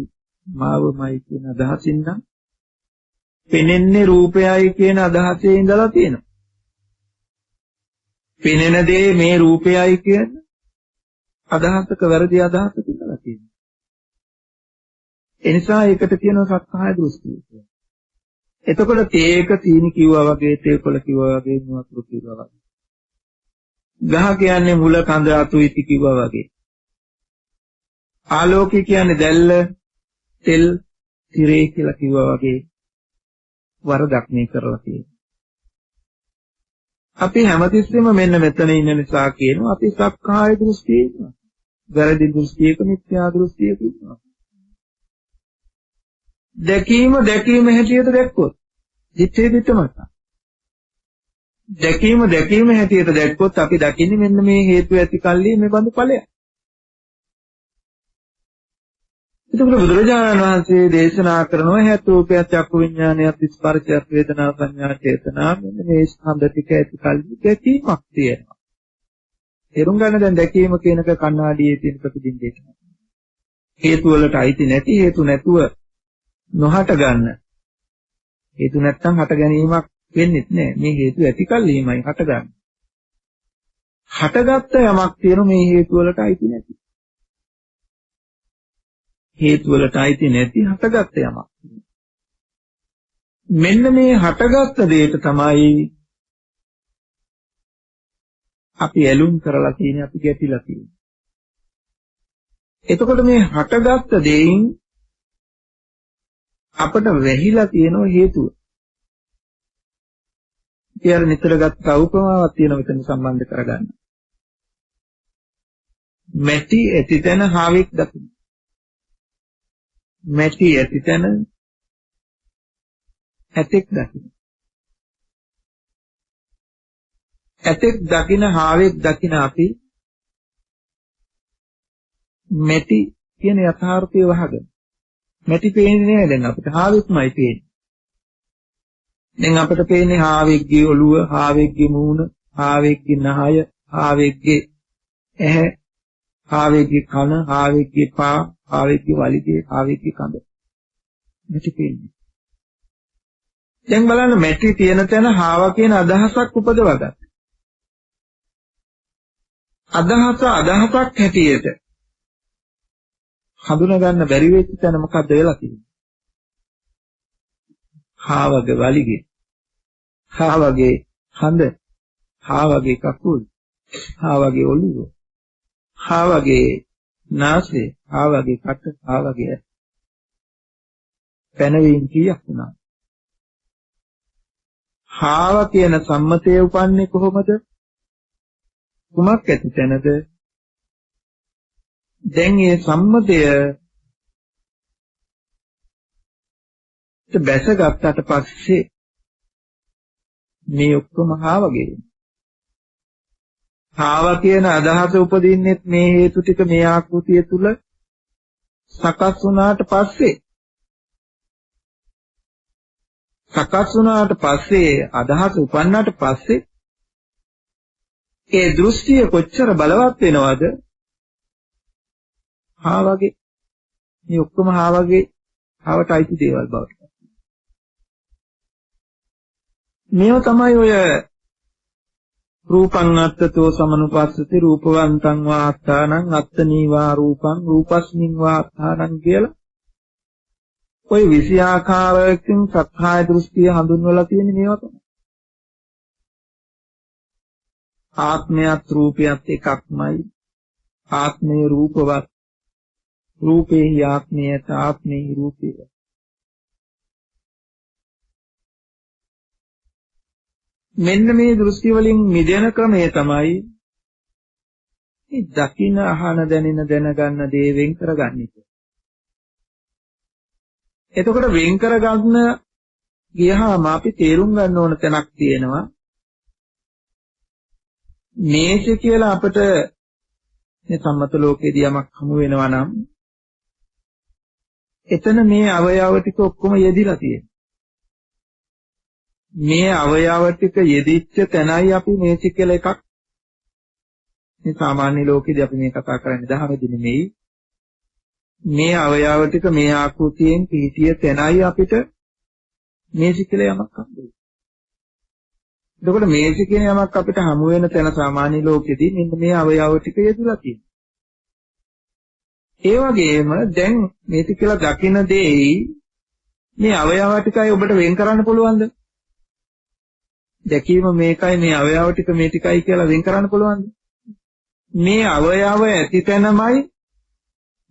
මාවමයි කියන අදහසින් නම් පෙනෙන්නේ රූපයයි කියන අදහසේ ඉඳලා තියෙනවා. පෙනෙන දේ මේ රූපයයි කියන අදහසක වැරදි අදහසක ඉඳලා තියෙනවා. එනිසා ඒකට කියනවා සක්කාය දෘෂ්ටිය කියලා. එතකොට තේක තීනි කිව්වා වගේ, තේකොළ කිව්වා වගේ, මුවතුරු කිව්වා වගේ. ගහ කියන්නේ මුල කඳ අතු ඉති කිව්වා වගේ. ආලෝකය කියන්නේ දැල්ල, තෙල්, තිරේ කියලා කිව්වා වගේ වරදක් මේ කරලා තියෙනවා. අපි හැමතිස්සෙම මෙන්න මෙතන ඉන්න නිසා කියනවා අපි සක්කාය දෘෂ්ටියේ ඉන්නවා. වැරදි දෘෂ්ටියක, මිත්‍යා දෘෂ්ටියක ඉන්නවා. දැකීම හැටියට දැක්කොත් දිත්තේ දිත්තමත. දැකීම හැටියට දැක්කොත් අපි දකින්නේ මෙන්න මේ හේතු ඇති කල්ලි මේ බඳු ඵලයක්. එතකොට බුදුරජාණන් වහන්සේ දේශනා කරනවා හේතු රූපයත් චක්කු විඥානයත් ස්පර්ශයත් වේදනා සංඥා චේතනා මෙන්න මේ ස්කන්ධ ටික ඇති කල්ලි දැකීමක් තියෙනවා. තේරුම් ගන්න දැන් දැකීම කියනක කණ්ණාඩියේ තියෙන ප්‍රතිබිම්බයක්. හේතු වලට අයිති නැති හේතු නැතුව නොහට ගන්න. හේතු නැත්තම් හට ගැනීමක් වෙන්නේ නැහැ. මේ හේතු ඇති කල්ලිමයි හට ගන්න. හටගත්ත යමක් තියෙන මේ හේතු වලට අයිති නැති. හේතු වලට අයිති නැති හටගත්ත යමක්. මෙන්න මේ හටගත්ත දෙයට තමයි අපි ඇලුම් කරලා තියෙන්නේ, අපි ගැටිලා තියෙන්නේ. එතකොට මේ හටගත්ත දෙයින් අපට වැහිලා තියෙන හේතුව. ඊයර නිතර ගත්ත උපමාවක් තියෙනවා මෙතන සම්බන්ධ කරගන්න. මැටි ඇතිතන හාවෙක් දකින්න. මැටි ඇතිතන ඇතෙක් දකින්න. ඇතෙක් දකින්න හාවෙක් දකින්න අපි මැටි කියන යථාර්ථය වහගෙන. මැටි පේන්නේ නැහැ දැන් අපිට, හාවෙක්මයි පේන්නේ. දැන් අපිට පේන්නේ හාවෙක්ගේ ඔළුව, හාවෙක්ගේ මූණ, හාවෙක්ගේ නහය, හාවෙක්ගේ ඇහැ, හාවෙක්ගේ කන, හාවෙක්ගේ පා, හාවෙක්ගේ වලිගේ, හාවෙක්ගේ කඳ. මැටි පේන්නේ. දැන් බලන්න මැටි තියෙන තැන හාවා කියන අදහසක් උපදවා ගන්න. අදහසක් හැටියට හඳුනා ගන්න බැරි වෙච්ච තැන මොකද්ද වෙලා තියෙන්නේ? හාවගේ වලිගේ, හාවගේ හඳ, හාවගේ කකුල්, හාවගේ ඔළුව, හාවගේ නාසය, හාවගේ කට, හාවගේ පැනවීම කීයක් වුණා? හාව කියන සම්මතය උපන්නේ කොහොමද? කුමක් ඇති තැනද? දැන් මේ සම්මතය බැසගත්තට පස්සේ මේ ඔක්කොම හාවගේ. හාව කියන අදහස උපදින්නෙත් මේ හේතු ටික මේ ආකෘතිය තුල සකස් වුණාට පස්සේ. සකස් වුණාට පස්සේ අදහස උපන්නාට පස්සේ ඒ දෘෂ්ටිය කොච්චර බලවත් වෙනවද? හාවගේ මේ ඔක්කොම හාවගේ හාවට අයිති දේවල් බවට. මේව තමයි ඔය රූපං අත්තතෝ සමනුපස්සති රූපවන්තං වාත්තානං අත්තනීවා රූපං රූපස්මින් වාත්තානං කියලා ඔය 20 ආකාරයකින් සත්‍යය දෘෂ්ටිය හඳුන්වලා තියෙන මේවා තමයි. ආත්මයත් රූපයත් එකක්මයි. ආත්මය රූපවත්. රූපේහි ආත්මයත ආත්මේහි රූපය. මෙන්න මේ දෘෂ්ටි වලින් මිදෙන ක්‍රමය තමයි මේ දකින අහන දැනෙන දැනගන්න දේ වෙන් කරගන්නේ. එතකොට වෙන් කරගන්න ගියහම අපි තේරුම් ගන්න ඕන තැනක් තියෙනවා. මේක කියලා අපිට මේ සම්මත ලෝකයේදී යමක් හමු වෙනවා නම් එතන මේ අවයව ටික ඔක්කොම යෙදිලා තියෙනවා. මේ අවයව ටික යෙදිච්ච තැනයි අපි මේක කියලා එකක් මේ සාමාන්‍ය ලෝකෙදී අපි මේ කතා කරන්නේ දහමෙදි නෙමෙයි. මේ අවයව ටික මේ ආකෘතියෙන් පිහිටිය තැනයි අපිට මේක කියලා යමක් හම්බෙන්නේ. එතකොට මේක කියන යමක් අපිට හමු වෙන තැන සාමාන්‍ය ලෝකෙදී මෙන්න මේ අවයව ටික යෙදලා තියෙනවා. ඒ වගේම දැන් මේක කියලා දකින දෙයි මේ අවයව ටිකයි ඔබට වෙන් කරන්න පුළුවන්ද? දැකීම මේකයි මේ අවයව ටික මේ ටිකයි කියලා වෙන් කරන්න පුළුවන්ද? මේ අවයව ඇති තැනමයි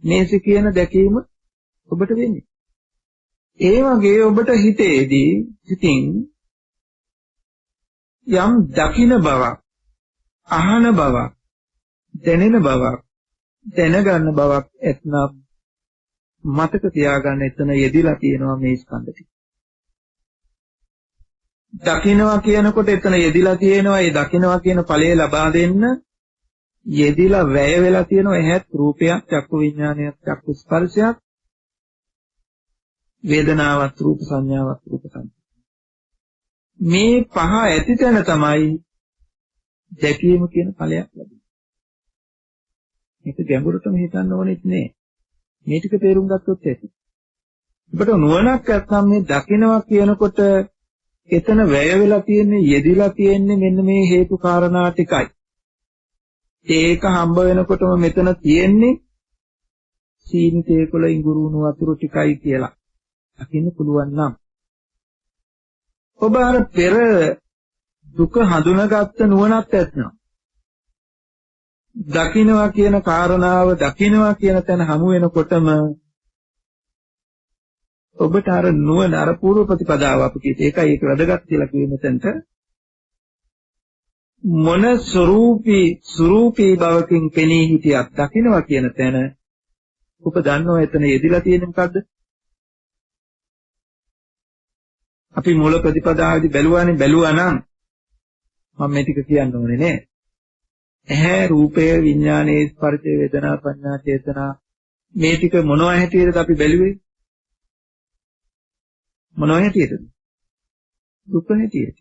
මේක කියන දැකීම ඔබට වෙන්නේ. ඒ වගේ ඔබට හිතේදී සිතින් යම් දකින බවක්, අහන බවක්, දැනෙන බවක්, දැනගන්න බවක් ඇතනම් මතක තියාගන්න එතන යෙදිලා තියෙනවා මේ ස්කන්ධ ටික. දකින්නවා කියනකොට එතන යෙදිලා තියෙනවා. ඒ දකින්නවා කියන ඵලය ලබා දෙන්න යෙදිලා වැය වෙලා තියෙනවා. එහෙත් රූපයක්, චක්කු විඥානයක්, චක්කු ස්පර්ශයක්, වේදනාවක්, රූප සංඥාවක්, රූප සංඥා. මේ පහ ඇති තැන තමයි දැකීම කියන ඵලයක් ලැබෙන්නේ. මේක ගැඹුරටම හිතන්න ඕනෙත් නෑ. මේ ටික තේරුම් ගත්තොත් ඇති. ඔබට නුවණක් නැත්නම් මේ දකින්නවා කියනකොට එතන වැය වෙලා තියෙන්නේ, යෙදිලා තියෙන්නේ මෙන්න මේ හේතු කාරණා ටිකයි. ඒක හම්බ වෙනකොටම මෙතන තියෙන්නේ සීනි තේකොළ ඉඟුරුණු වතුර ටිකයි කියලා දකින්න පුළුවන් නම් ඔබ අර පෙර දුක හඳුනාගත්ත නුවණක් ඇත්නම් දකින්නවා කියන කාරණාව දකින්නවා කියන තැන හමු වෙනකොටම ඔබට අර නුවණ අර පූර්ව ප්‍රතිපදාව අපි කිව්වේ ඒකයි ඒක වැදගත් කියලා කිව්වෙ මෙතනට මොන ස්වરૂපී භවකින් පෙනී හිටියක් දකින්නවා කියන තැන ඔබ දන්නවා එතන යෙදිලා තියෙන්නේ මොකද්ද අපි මූල ප්‍රතිපදාවේදී බැලුවා නම් මම මේ ටික කියන්න ඕනේ නේ ඇහැ රූපය විඥානයේ ස්පර්ශය වේදනා සංඥා චේතනා මේ ටික මොනවා හැටියටද අපි බැලුවේ මොනවා හැටියටද දුක හැටියට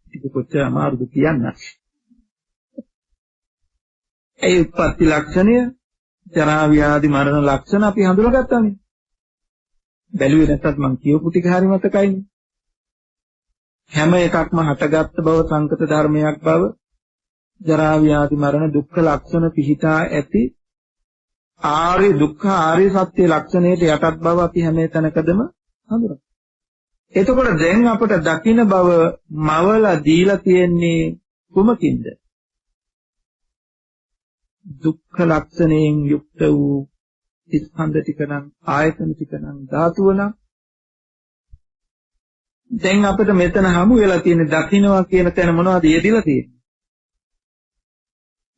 ටික කොච්චර අමාරුද කියන්න ඒ උත්පත්ති ලක්ෂණය ජරා ව්‍යාධි මරණ ලක්ෂණ අපි හඳුනාගත්තානේ බැලුවේ නැත්තත් මම කියපු ටික හරි මතකයිනේ හැම එකක්ම හටගත් බව සංකත ධර්මයක් බව ජරා ව්‍යාධි මරණ දුක්ඛ ලක්ෂණ පිහිටා ඇති ආර්ය දුක්ඛ ආර්ය සත්‍ය ලක්ෂණයට යටත් බව අපි හැම තැනකදම හඳුනනවා. එතකොට දැන් අපට දකින්න බව මවලා දීලා තියෙන්නේ කුමකින්ද? දුක්ඛ ලක්ෂණයෙන් යුක්ත වූ ස්කන්ධ ටික නම් ආයතන ටික නම් ධාතුව නම් දැන් අපිට මෙතන හමු වෙලා තියෙන දකින්නවා කියන තැන මොනවද යෙදিলা තියෙන්නේ?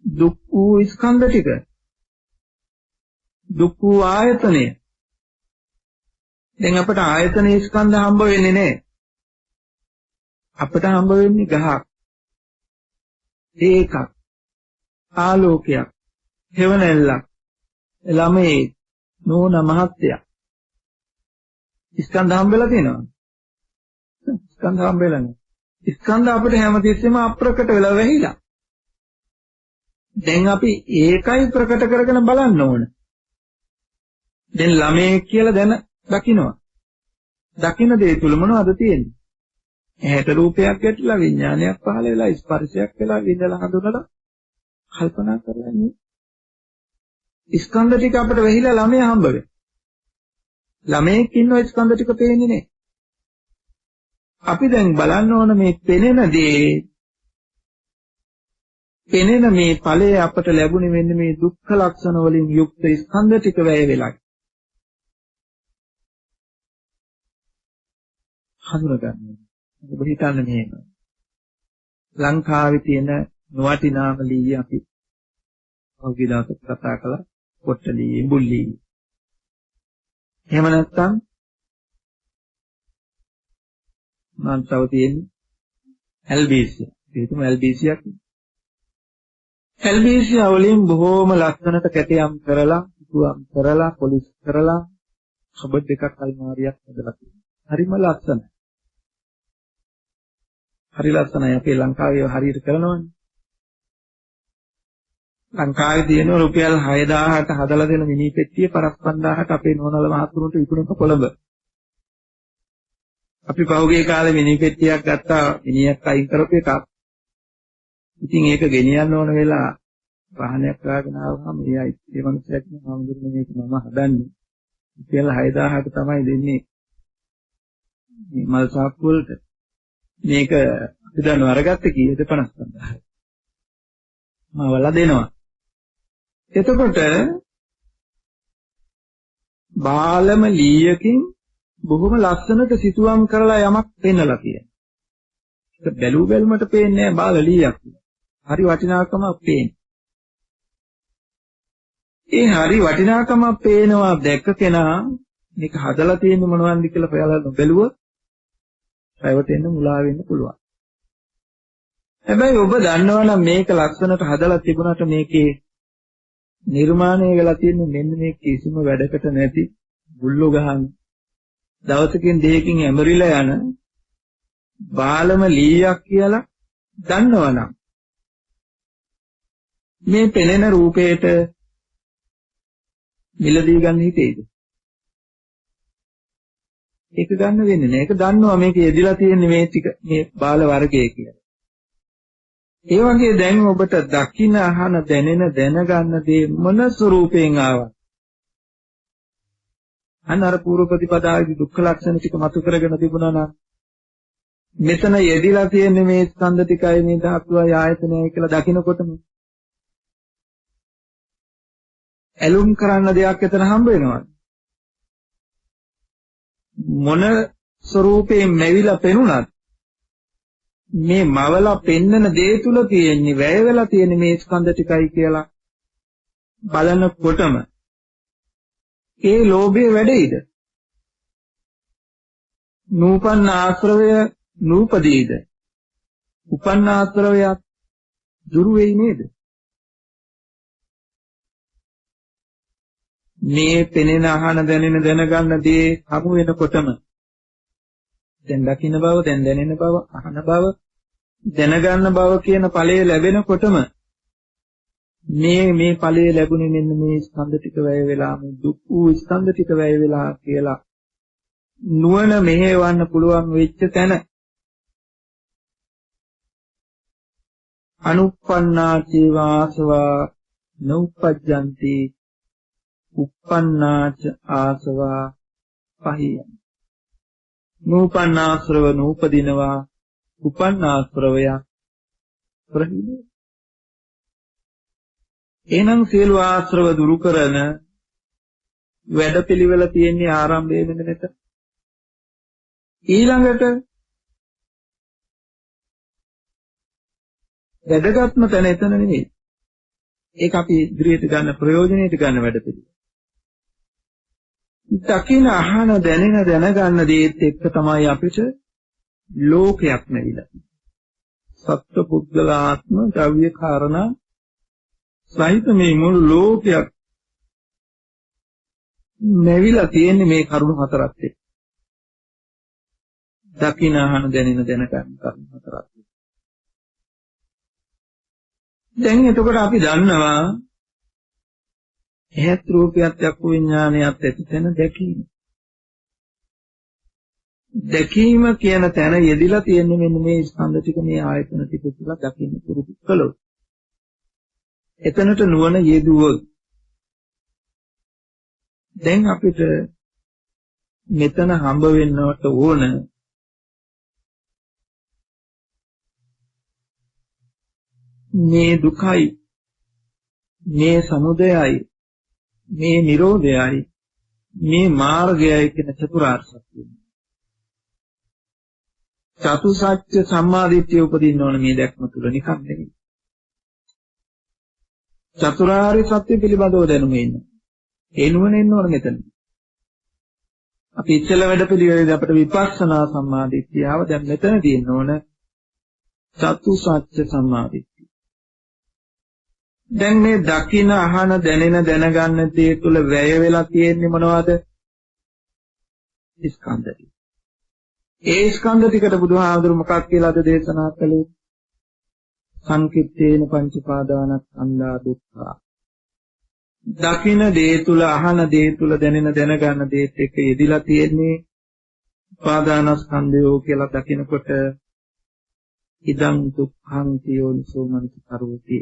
දුක් වූ ස්කන්ධ ටික දුක් වූ ආයතනය දැන් අපට ආයතනයේ ස්කන්ධ හම්බ වෙන්නේ නැහැ අපට හම්බ වෙන්නේ ගහක් ඒකක් ආලෝකයක් හෙවණැල්ලක් ළමේ නෝන මහත්තයා ස්කන්ධ හම්බෙලා තියෙනවා ස්කන්ධ හම්බෙලා නැහැ ස්කන්ධ අපිට හැමතිස්සෙම අප්‍රකට වෙලා වැහිලා දැන් අපි ඒකයි ප්‍රකට කරගෙන බලන්න ඕන. දැන් ළමයේ කියලා දැන දකින්නවා. දකින්න දේ තුල මොනවද තියෙන්නේ? ඇහැට රූපයක් ගැටලා විඥානයක් පහළ වෙලා ස්පර්ශයක් වෙලා විඳලා හඳුනලා කල්පනා කරලා ඉන්නේ. ස්කන්ධ ටික අපිට වෙහිලා ළමයා හම්බ වෙයි. ළමයෙක් ඉන්නව ස්කන්ධ ටික පේන්නේ නැහැ. අපි දැන් බලන්න ඕන මේ පෙනෙන දේ පෙනෙන මේ ඵලය අපට ලැබුණේ මෙන්න මේ දුක්ඛ ලක්ෂණ වලින් යුක්ත ස්කන්ධ ටික වැය වෙලා. හඳුනගන්න. ඔබ හිතන්නේ මෙහෙම. ලංකාවේ තියෙන නොවටිනාම ලී අපි ඔහුගේ දාසත් කතා කළා කොට්ටලී ඉඹුල්ලී. එහෙම නැත්නම් මම තව තියෙන්නේ ඇල්බීසියා. ඒකම ඇල්බීසියක්. ඇල්බීසියා වලින් බොහෝම ලස්සනට කැටයම් කරලා, සුවම් කරලා, පොලිෂ් කරලා කබඩ් එකක් අල්මාරියක් හදලා තියෙනවා. හරිම ලස්සනයි. හරි ලස්සනයි. අපේ ලංකාවේ හරියට කරනවනේ. ලංකාවේ තියෙන රුපියල් 6000ට හදලා දෙන මිනි පෙට්ටිය 55000ට අපේ නෝනල මහතුරුන්ට විකුණන කොළඹ. අපි පහුගිය කාලේ මිනි පෙට්ටියක් ගත්තා මිනිහක් අයින් කරපු එකක්. ඉතින් ඒක ගෙනියන්න ඕන වෙලා වාහනයක් ගාගෙන ආවම ඒ මිනිස්සෙක් නමඳුනේ මේක මම හදන්නේ. රුපියල් 6000ට තමයි දෙන්නේ. මේ මල් සාක්කු වලට. මේක අපි දන්නව අරගත්තේ කීයද 55000. මවලා දෙනවා. එතකොට බාලම ලීයකින් බොහොම ලස්සනට සිතුවම් කරලා යමක් පෙන්නලා තියෙනවා. ඒක බැලු බැලමට පේන්නේ නැහැ බාල ලීයක්. හරි වටිනාකමක් පේන්නේ. ඒ හරි වටිනාකමක් පේනවා දැක්ක කෙනා මේක හදලා තියෙන්නේ මොනවන්ද කියලා ඔයාලා නොබැලුවොත් රැවටෙන්න මුලා වෙන්න පුළුවන්. හැබැයි ඔබ දන්නවනම් මේක ලස්සනට හදලා තිබුණාට මේකේ නිර්මාණය වෙලා තියෙන්නේ මෙන්න මේ කිසිම වැඩකට නැති බුල්ලෝ ගහන දවසකින් දෙකකින් ඇඹරිලා යන බාලම ලීයක් කියලා දන්නවනම් මේ පෙනෙන රූපේට මිලදී ගන්න හිතේද? ඒක ගන්න වෙන්නේ නැහැ. ඒක දන්නවා මේක යෙදිලා තියෙන්නේ මේ ටික මේ බාල වර්ගයේ කියලා. ඒ වගේ දැන් ඔබට දකින්න අහන දැනෙන දැනගන්න දේ මොන ස්වරූපයෙන් ආවත් අන්න අර පූර්ව ප්‍රතිපදාවේ දුක්ඛ ලක්ෂණ ටික මතු කරගෙන තිබුණා නම් මෙතන යෙදිලා තියෙන මේ ස්කන්ධ ටිකයි මේ ධාතුවයි ආයතනයයි කියලා දකිනකොටම ඇලුම් කරන්න දෙයක් එතන හම්බ වෙනවා. මොන ස්වરૂපයෙන් මෙවිලා පෙනුනත් මේ මවලා පෙන්නන දේ තුල තියෙන්නේ වැය වෙලා තියෙන මේ ස්කන්ධ ටිකයි කියලා බලනකොටම ඒ ලෝභය වැඩෙයිද? නූපන්න ආශ්‍රවය නූපදීද? උපන්න ආශ්‍රවයත් දුරු වෙයි නේද? මේ පෙනෙන අහන දැනෙන දැනගන්න දේ හමු වෙනකොටම දැන් දකින්න බව, දැන් දැනෙන බව, අහන බව, දැනගන්න බව කියන ඵලය ලැබෙනකොටම මේ ඵලය ලැබුණේ මෙන්න මේ ස්කන්ධ ටික වැය වෙලා, මේ දුක් වූ ස්කන්ධ ටික වැය වෙලා කියලා නුවණ මෙහෙවන්න පුළුවන් වෙච්ච තැන අනුප්පන්නා චේවාසවා නෝපජ්ජಂತಿ uppannāච ආසවා පහියං නූපන්නාශ්‍රව නූපදිනවා උපන්නාශ්‍රවය ප්‍රහීන. එහෙනම් සියලු ආශ්‍රව දුරු කරන වැඩපිළිවෙල තියෙන්නේ ආරම්භයේ මෙන්න මෙතන. ඊළඟට වැඩගත්ම තැන එතන නෙවෙයි. ඒක අපි ඉදිරියට ගන්න ප්‍රයෝජනෙට ගන්න වැඩපිළිවෙල. දකින අහන දැනෙන දැනගන්න දේත් එක්ක තමයි අපිට ලෝකයක් නැවිලා. සත්ව පුද්ගල ආත්ම ද්‍රව්‍ය කාරණා සහිත මේ මුළු ලෝකයක් නැවිලා තියෙන්නේ මේ කරුණු හතරක් එක්ක. දකින අහන දැනෙන දැනගන්න කරුණු හතරක්. දැන් එතකොට අපි දන්නවා එහෙත් රූපයත් චක්කු විඥානයත් ඇති තැන දැකීම. දැකීම කියන තැන යෙදිලා තියෙන්නේ මෙන්න මේ ස්කන්ධ ටික, මේ ආයතන ටික කියලා දකින්න පුරුදු කළොත්. එතනට නුවණ යෙදුවොත් දැන් අපිට මෙතන හම්බ වෙන්නවට ඕන මේ දුකයි, මේ සමුදයයි, මේ නිරෝධයයි, මේ මාර්ගයයි කියන චතුරාර්ය සත්‍යය. චතුසත්‍ය සම්මාදිට්ඨිය උපදින්න ඕන මේ දැක්ම තුල නිකන් නෙවෙයි. චතුරාර්ය සත්‍ය පිළිබඳව දැනුම ඉන්න. ඒ නුවණ එන්න ඕන මෙතන. අපි ඉස්සෙල්ලා වැඩ පිළිවෙලේදී අපිට විපස්සනා සම්මාදිට්ඨිය ආව. දැන් මෙතන තියෙන්න ඕන චතුසත්‍ය සම්මාදිට්ඨිය. දැන් මේ දකින අහන දැනෙන දැනගන්න දේ තුල වැය වෙලා තියෙන්නේ මොනවද? ස්කන්ධ ටික. ඒ ස්කන්ධ ටිකට බුදුහාමුදුරු මොකක් කියලාද දේශනා කළේ? සංකිට්ඨේන පංච පාදානස්කන්ධා දුක්ඛා. දකින දේ තුල අහන දේ තුල දැනෙන දැනගන්න දේත් එක්ක යෙදිලා තියෙන්නේ පාදානස්කන්ධයෝ කියලා දකිනකොට ඉදං දුක්ඛං යෝනිසෝ මනසිකරෝති.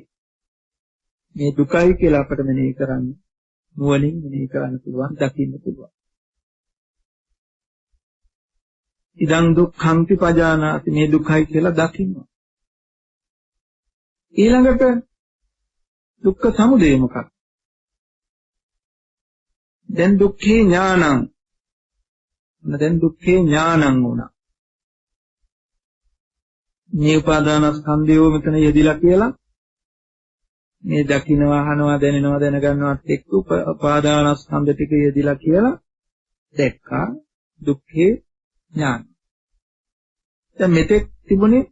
මේ දුකයි කියලා අපිට මෙනෙහි කරන්න නුවණින් මෙනෙහි කරන්න පුළුවන්, දකින්න පුළුවන්. ඉදං දුක්ඛන්ති පජානාති, මේ දුකයි කියලා දකින්න. ඊළඟට දුක්ඛ සමුදය මොකක්ද? දැන් දුක්ඛේ ඥානං. දැන් දුක්ඛේ ඥානං වුණා. මේ උපාදානස්කන්ධයෝ මෙතන යෙදිලා කියලා මේ දකින්නවා, අහනවා, දැනෙනවා, දැනගන්නවත් එක්ක උපාදානස්කන්ධ ටික යෙදිලා කියලා දැක්කා දුක්ඛේ ඥාන. දැන් මෙතෙක් තිබුණේ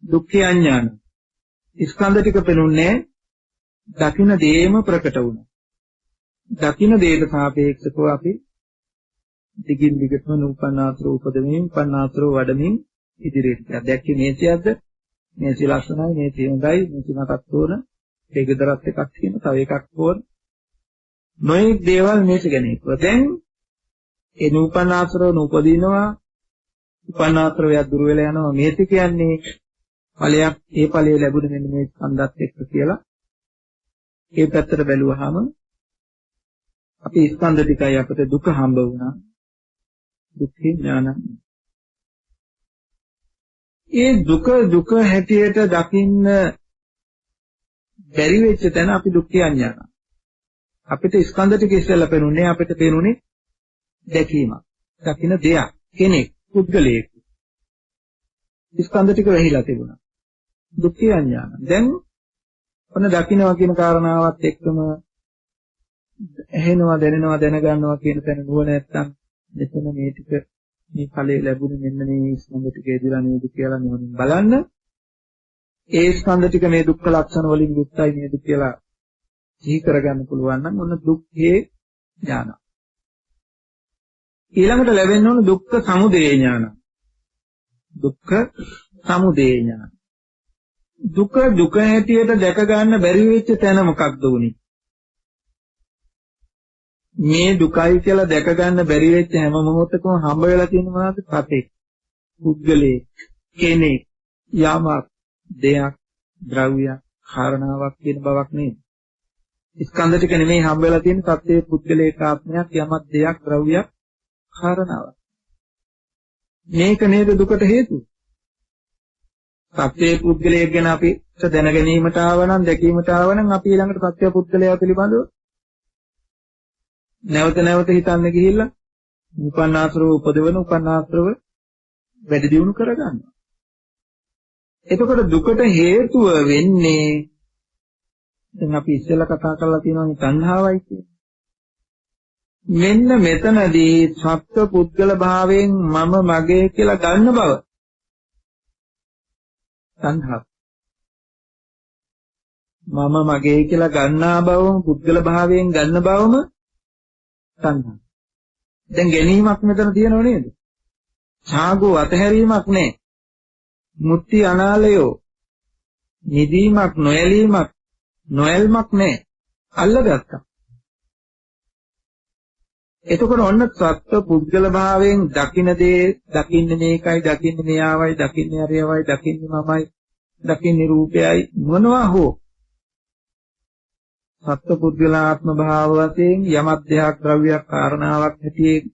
දුක්ඛේ අඥාන. ස්කන්ධ ටික පෙනුන්නේ දකින්න දේම ප්‍රකට වුණා. දකින්න දේට සාපේක්ෂව අපි දිගින් දිගටම නූපන්නාත්‍ර උපදමින්, පන්නාත්‍ර වඩමින් ඉදිරියට යනවා. දැක්කේ මේසියක්ද? මේසි ලක්ෂණයි, මේසි හොඳයි, මේසි මතක් තෝරන, ඒ ගෙදරත් එකක් තියෙන, තව එකක් තෝරන. නොයෙක් දේවල් මේසි ගැන හිතුවා. දැන් ඒ නූපන්නාත්‍රව නූපදිනවා, උපන්නාත්‍රවය දුර වෙලා යනවා. මේසි කියන්නේ ඵලයක්. ඒ ඵලය ලැබුණ මෙන්න මේ ස්කන්ධත් එක්ක කියලා ඒ පැත්තට බැලුවාම අපි ස්කන්ධ ටිකයි අපිට දුක හම්බ වුණා. දුක්ඛේ ඥානං. ඒ දුක හැටියට දකින්න බැරි වෙච්ච තැන අපි දුක්ඛේ අඥාන. අපිට ස්කන්ධ ටික ඉස්සෙල්ලා පේනුනේ අපිට පේනුනේ දැකීමක්. දකින්න දෙයක්, කෙනෙක්, පුද්ගලයෙක්. ස්කන්ධ ටික වැහිලා තිබුණා. දුක්ඛේ අඥාන. දැන් ඔන්න දකින්නවා කියන කාරණාවත් එක්කම ඇහෙනවා, දැනෙනවා, දැනගන්නවා කියන තැන නුවණ නැත්තම් මෙතන මේ ටික මේ ඵලයේ ලැබුණේ මෙන්න මේ ස්කන්ධ ටික එදිලා නේද කියලා නුවණින් බලන්න. ඒ ස්කන්ධ ටික මේ දුක්ඛ ලක්ෂණ වලින් යුක්තයි නේද කියලා සිහි කරගන්න පුළුවන් නම් ඔන්න දුක්ඛේ ඥාන. ඊළඟට ලැබෙන්න ඕන දුක්ඛ සමුදය ඥාන. දුක්ඛ සමුදය ඥාන. දුක හැටියට දැක ගන්න බැරි වෙච්ච තැන මොකක්ද උනේ? මේ දුකයි කියලා දැක ගන්න බැරි වෙච්ච හැම මොහොතකම හම්බ වෙලා තියෙන මොනවද? සතෙක්, පුද්ගලයෙක්, කෙනෙක්, යමක්, දෙයක්, ද්‍රව්‍යයක්, කාරණාවක් කියන බවක් නේද? ස්කන්ධ ටික නෙමෙයි හම්බ වෙලා තියෙන සත්‍යයේ පුද්ගලයක ආත්මයක්, යමක්, දෙයක්, ද්‍රව්‍යයක්, කාරණාවක්. මේක නේද දුකට හේතුව? සත්‍යයේ පුද්ගලයෙක් ගැන අපි දැන ගැනීමට ආවනම්, දැකීමට ආවනම් අපි ඊළඟට සත්‍ය පුද්ගලයා පිළිබඳව නැවත හිතන්න ගිහිල්ලා උපන්නාශ්‍රව උපදවන උපන්නාශ්‍රව වැඩි දියුණු කරගන්නවා. එතකොට දුකට හේතුව වෙන්නේ දැන් අපි ඉස්සෙල්ලා කතා කරලා තියෙනවා තණ්හාවයි කියන්නේ. මෙන්න මෙතනදී සත්ව පුද්ගල භාවයෙන් මම මගේ කියලා ගන්න බව. තණ්හාව. මම මගේ කියලා ගන්නා බවම පුද්ගල භාවයෙන් ගන්න බවම තණ්හා. දැන් ගැනීමක් මෙතන තියෙනව නේද? ඡාගෝ අතහැරීමක් නැහැ. මුත්‍ති අනාලයෝ නිදීමක් නොයලීමක් නොයල්මක් නැහැ. අල්ලගත්තා. එතකොට ඔන්න සත්ව පුද්ගල භාවයෙන් දකින්න දේ දකින්නේ මේකයි, දකින්නේ මෙයාවයි, දකින්නේ අරයවයි, දකින්නේ මමයි, දකින්නේ රූපයයි මොනවා හෝ සත්ව පුද්ගලාත්ම භාව වශයෙන් යමක් දෙයක් ද්‍රව්‍යයක් කාරණාවක් හැටියේ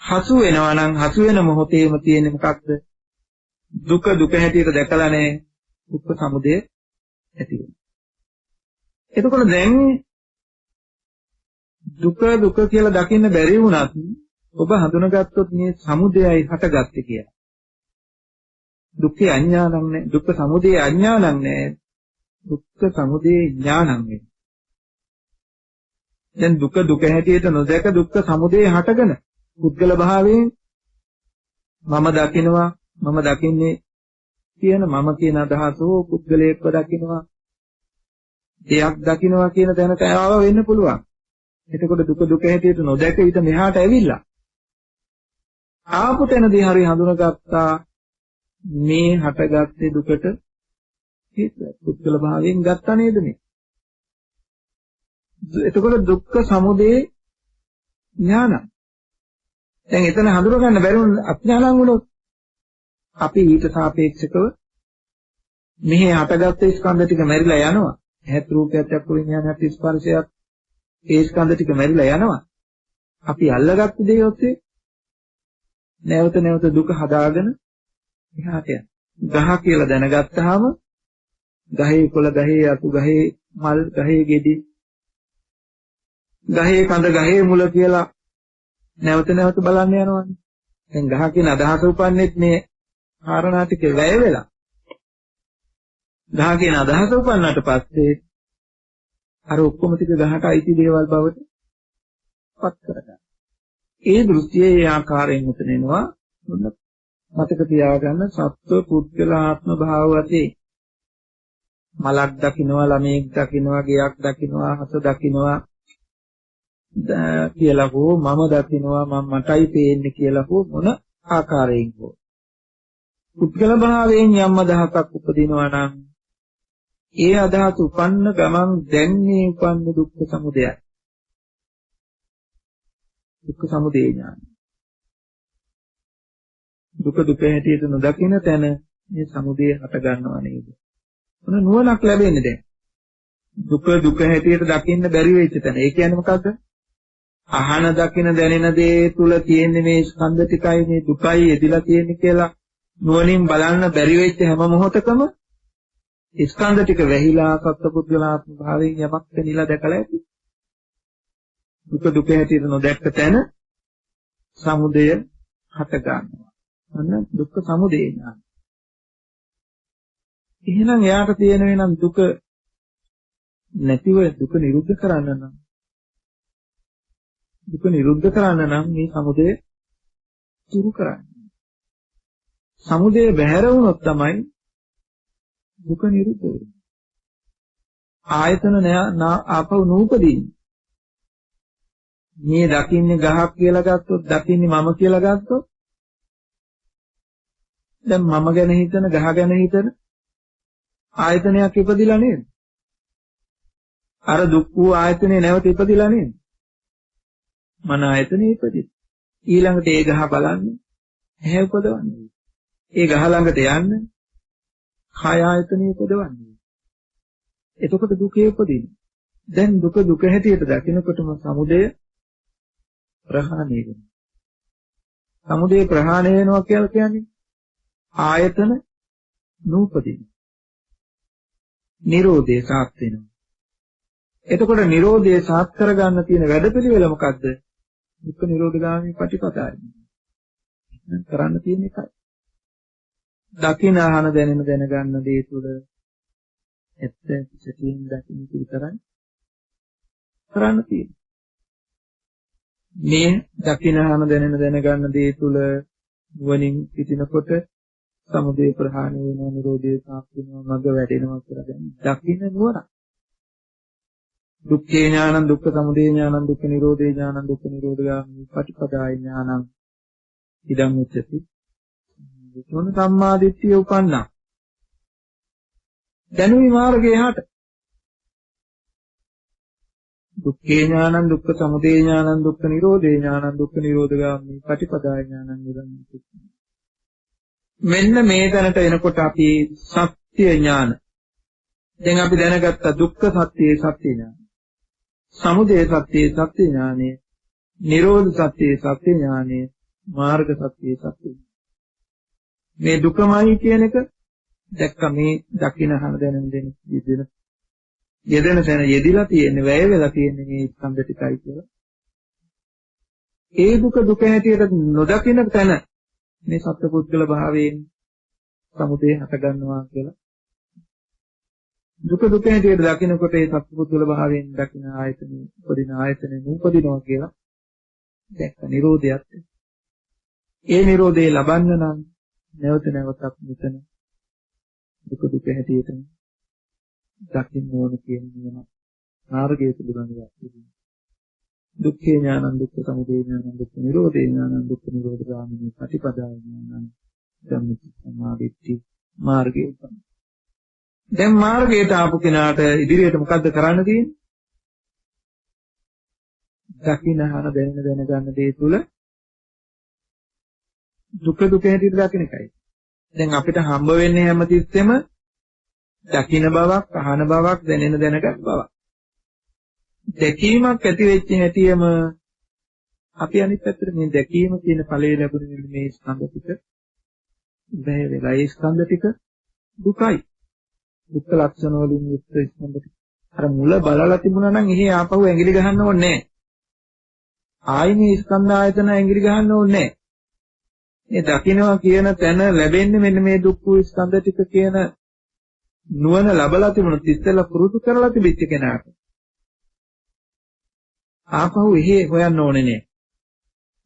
හසු වෙනවා නම් හසු වෙන මොහොතේම තියෙන්නේ මොකක්ද? දුක හැටියට දැකලා නැහැ. දුක්ඛ සමුදය ඇති වෙනවා. එතකොට දැන් දුක කියලා දකින්න බැරි වුණත් ඔබ හඳුනගත්තොත් මේ සමුදයයි හටගත්තේ කියලා. දුක්ඛේ අඥානං නැහැ. දුක්ඛ සමුදය අඥානං නැහැ. දුක්ඛ සමුදය ඥානං නේ. දැන් දුක හැටියට නොදැක දුක්ඛ සමුදය හටගෙන පුද්ගල භාවයෙන් මම දකිනවා, මම දකින්නේ කියන මම කියන අදහසෝ පුද්ගලයෙක්ව දකිනවා, දෙයක් දකිනවා කියන තැනට ආව වෙන්න පුළුවන්. එතකොට දුක හැටියට නොදැක ඊට මෙහාට ඇවිල්ලා ආපු තැනදී හරි හඳුනගත්තා මේ හටගත්තේ දුකට හේතුව. පුද්ගල භාවයෙන් ගත්තා නේද මේ? එතකොට දුක්ඛ සමුදය ඥාන. දැන් එතන හඳුන ගන්න බැරි වුණ අඥානං වුණොත් අපි ඊට සාපේක්ෂකව මෙහි හටගත්ත ස්කන්ධ ටික මැරිලා යනවා. ඇහත් රූපයත් එක්ක විඥානයත් ස්පර්ශයත් ඒ ස්කන්ධ ටික මැරිලා යනවා. අපි අල්ලගත්ත දේ ඔස්සේ නැවත දුක හදාගෙන එහාට යනවා. ගහ කියලා දැනගත්තාම ගහේ කොළ, ගහේ අතු, ගහේ මල්, ගහේ ගෙඩි, ගහේ කඳ, ගහේ මුල කියලා නැවත බලන්න යනවානේ. දැන් ගහ කියන අදහස උපන්නෙත් මේ කාරණා ටික වැය වෙලා. ගහ කියන අදහස උපන්නාට පස්සේ අර ඔක්කොම ටික ගහට අයිති දේවල් බවට පත් කරගන්න. ඒ දෘෂ්ටියේ ඒ ආකාරයෙන් උතන එනවා. මතක තියාගන්න සත්ව පුද්ගල ආත්ම භාව වශයෙන් මලක් දකින්නවා, ළමෙක් දකින්නවා, ගෙයක් දකින්නවා, හස දකින්නවා කියලා හෝ මම දකින්නවා, මටයි පේන්නේ කියලා හෝ මොන ආකාරයෙන් හෝ පුද්ගල භාවයෙන් යම් අදහසක් උපදිනවා නම් ඒ අදහස උපන්න ගමන් දැන් මේ උපන්න දුක්ඛ සමුදයයි. දුක්ඛ සමුදය ඥාන. දුක හැටියට නොදකින තැන මේ සමුදය හට ගන්නවා නේද? මොන නුවණක් ලැබෙන්නේ දැන්? දුක හැටියට දකින්න බැරි වෙච්ච තැන. ඒ කියන්නේ මොකද්ද? අහන දකින දැනෙන දේ තුල තියෙන මේ ස්කන්ධ ටිකයි මේ දුකයි එදිලා තියෙන්නේ කියලා නුවණින් බලන්න බැරි වෙච්ච හැම මොහොතකම ස්කන්ධ ටික වැහිලා සත්පුද්ගලාත්ම භාවයෙන් යමක් තනිලා දැකලා ඇති. දුක දුක හැටියට නොදැක්ක තැන සමුදය හට ගන්නවා. අන්න දුක්ඛ සමුදය ඥාන. එහෙනම් එයාට තියෙන වෙනම් දුක නැතිව දුක නිරුද්ධ කරන්න නම් මේ සමුදය දුරු කරන්න. සමුදය බැහැර වුණොත් තමයි දුක නිරුද්ධ වෙන්නේ. ආයතන ආපහු නූපදීන්නේ. මේ දකින්නේ ගහක් කියලා ගත්තොත් දකින්නේ මම කියලා ගත්තොත් දැන් මම ගැන හිතන ගහ ගැන හිතන ආයතනයක් ඉපදිලා නේද? අර දුක් වූ ආයතනේ නැවත ඉපදිලා නේද? මන ආයතනේ ඉපදිලා. ඊළඟට ඒ ගහ බලන්නේ ඇහැ උපදවන්නේ. ඒ ගහ ළඟට යන්න කාය ආයතනේ උපදවන්නේ. එතකොට දුකේ උපදින්නේ. දැන් දුක දුක හැටියට දකිනකොටම සමුදය ප්‍රහාණය වෙනවා. සමුදය ප්‍රහාණය වෙනවා කියලා කියන්නේ ආයතන නූපදින. නිරෝධය සාත් වෙනවා. එතකොට නිරෝධය සාත් කරගන්න තියෙන වැඩපිළිවෙල මොකද්ද? දුක්ඛ නිරෝධගාමී පටිපදායි. කරන්න තියෙන එකයි. දකින අහන දැනෙන දැනගන්න දේ තුළ ඇත්ත සිටින් දකින්න විතරයි කරන්න තියෙන්නේ. මේ දකින අහන දැනෙන දැනගන්න දේ තුළ නුවණින් සිටිනකොට සමුදය ප්‍රහාණය වෙනවා, නිරෝධය සාත් වෙනවා, මඟ වැඩෙනවා කියලා දැන් දකින්න නුවණ. දුක්ඛේ ඥානං දුක්ඛ සමුදය ඥානං දුක්ඛ නිරෝධේ ඥානං දුක්ඛ නිරෝධගාමී පටිපදායි ඥානං ඉදං උච්චති. මොන සම්මාදිට්ඨිය උපන්නා. දැනුමි මාර්ගයේ හට දුක්ඛේ ඥානං දුක්ඛ සමුදය ඥානං දුක්ඛ නිරෝධේ ඥානං දුක්ඛ නිරෝධගාමී පටිපදාය ඥානං ඉදං උච්චති. මෙන්න මේ තැනට එනකොට අපි සත්‍ය ඥාන දැන් අපි දැනගත්ත දුක්ඛ සත්‍යයේ සත්‍ය ඥාන, සමුදය සත්‍යයේ සත්‍ය ඥානය, නිරෝධ සත්‍යයේ සත්‍ය ඥානය, මාර්ග සත්‍යයේ සත්‍ය. මේ දුකමයි කියන එක දැක්ක මේ දකින්න හන දැනෙන දෙන යෙදෙන තැන යෙදිලා තියෙන්නේ වැය වෙලා තියෙන්නේ මේ ස්කන්ධ ටිකයි කියලා. ඒ දුක දුක හැටියට නොදකින්න තැන මේ සත්පුද්ගල භාවයෙන් සමුදය හට ගන්නවා කියලා. දුක දුක හැටියට දකිනකොට ඒ සත්පුද්ගල භාවයෙන් දකින ආයතනෙ උපදින ආයතනෙ නූපදිනවා කියලා දැක්ක නිරෝධයත්. ඒ නිරෝධය ලබන්න නම් නැවත නැවතත් මෙතන දුක දුක හැටියට දකින්න ඕන කියන මාර්ගය පිළිබඳව දුක්ඛේ ඥානං දුක්ඛ සමුදය ඥානං දුක්ඛ නිරෝධේ ඥානං දුක්ඛ නිරෝධගාමී පටිපදාය ඥානං ධම්මික සමාධිත්‍ති මාර්ගය. දැන් මාර්ගයට ආපු කෙනාට ඉදිරියට මොකද්ද කරන්න තියෙන්නේ? දකින්නහන දැනගන්න දේ තුල දුක දුක හැටියට දකින්න එකයි. දැන් අපිට හම්බ වෙන්නේ හැමතිස්සෙම දකින්න බවක්, අහන බවක්, දැනෙන දැනගත් බවක්. දැකීමක් ඇති වෙච්ච හැටියම අපි අනිත් පැත්තට මේ දැකීම කියන ඵලය ලැබුණේ මේ ස්කන්ධ ටික බැහැ වෙලා. ඒ ස්කන්ධ ටික දුකයි. දුක්ඛ ලක්ෂණ වලින් යුක්ත ස්කන්ධ ටික. අර මුල බලලා තිබුණා නම් එහි ආපහු ඇඟිලි ගහන්න ඕනේ නැහැ. ආයි මේ ස්කන්ධ ආයතන ඇඟිලි ගහන්න ඕනේ නැහැ. මේ දකින්නවා කියන තැන ලැබෙන්නේ මෙන්න මේ දුක්ඛ ස්කන්ධ ටික කියන නුවණ ලබලා තිබුණොත් ඉස්සෙල්ලා පුරුදු කරලා තිබිච්ච කෙනාට ආපහු එහි හොයන්න ඕනේ නෑ.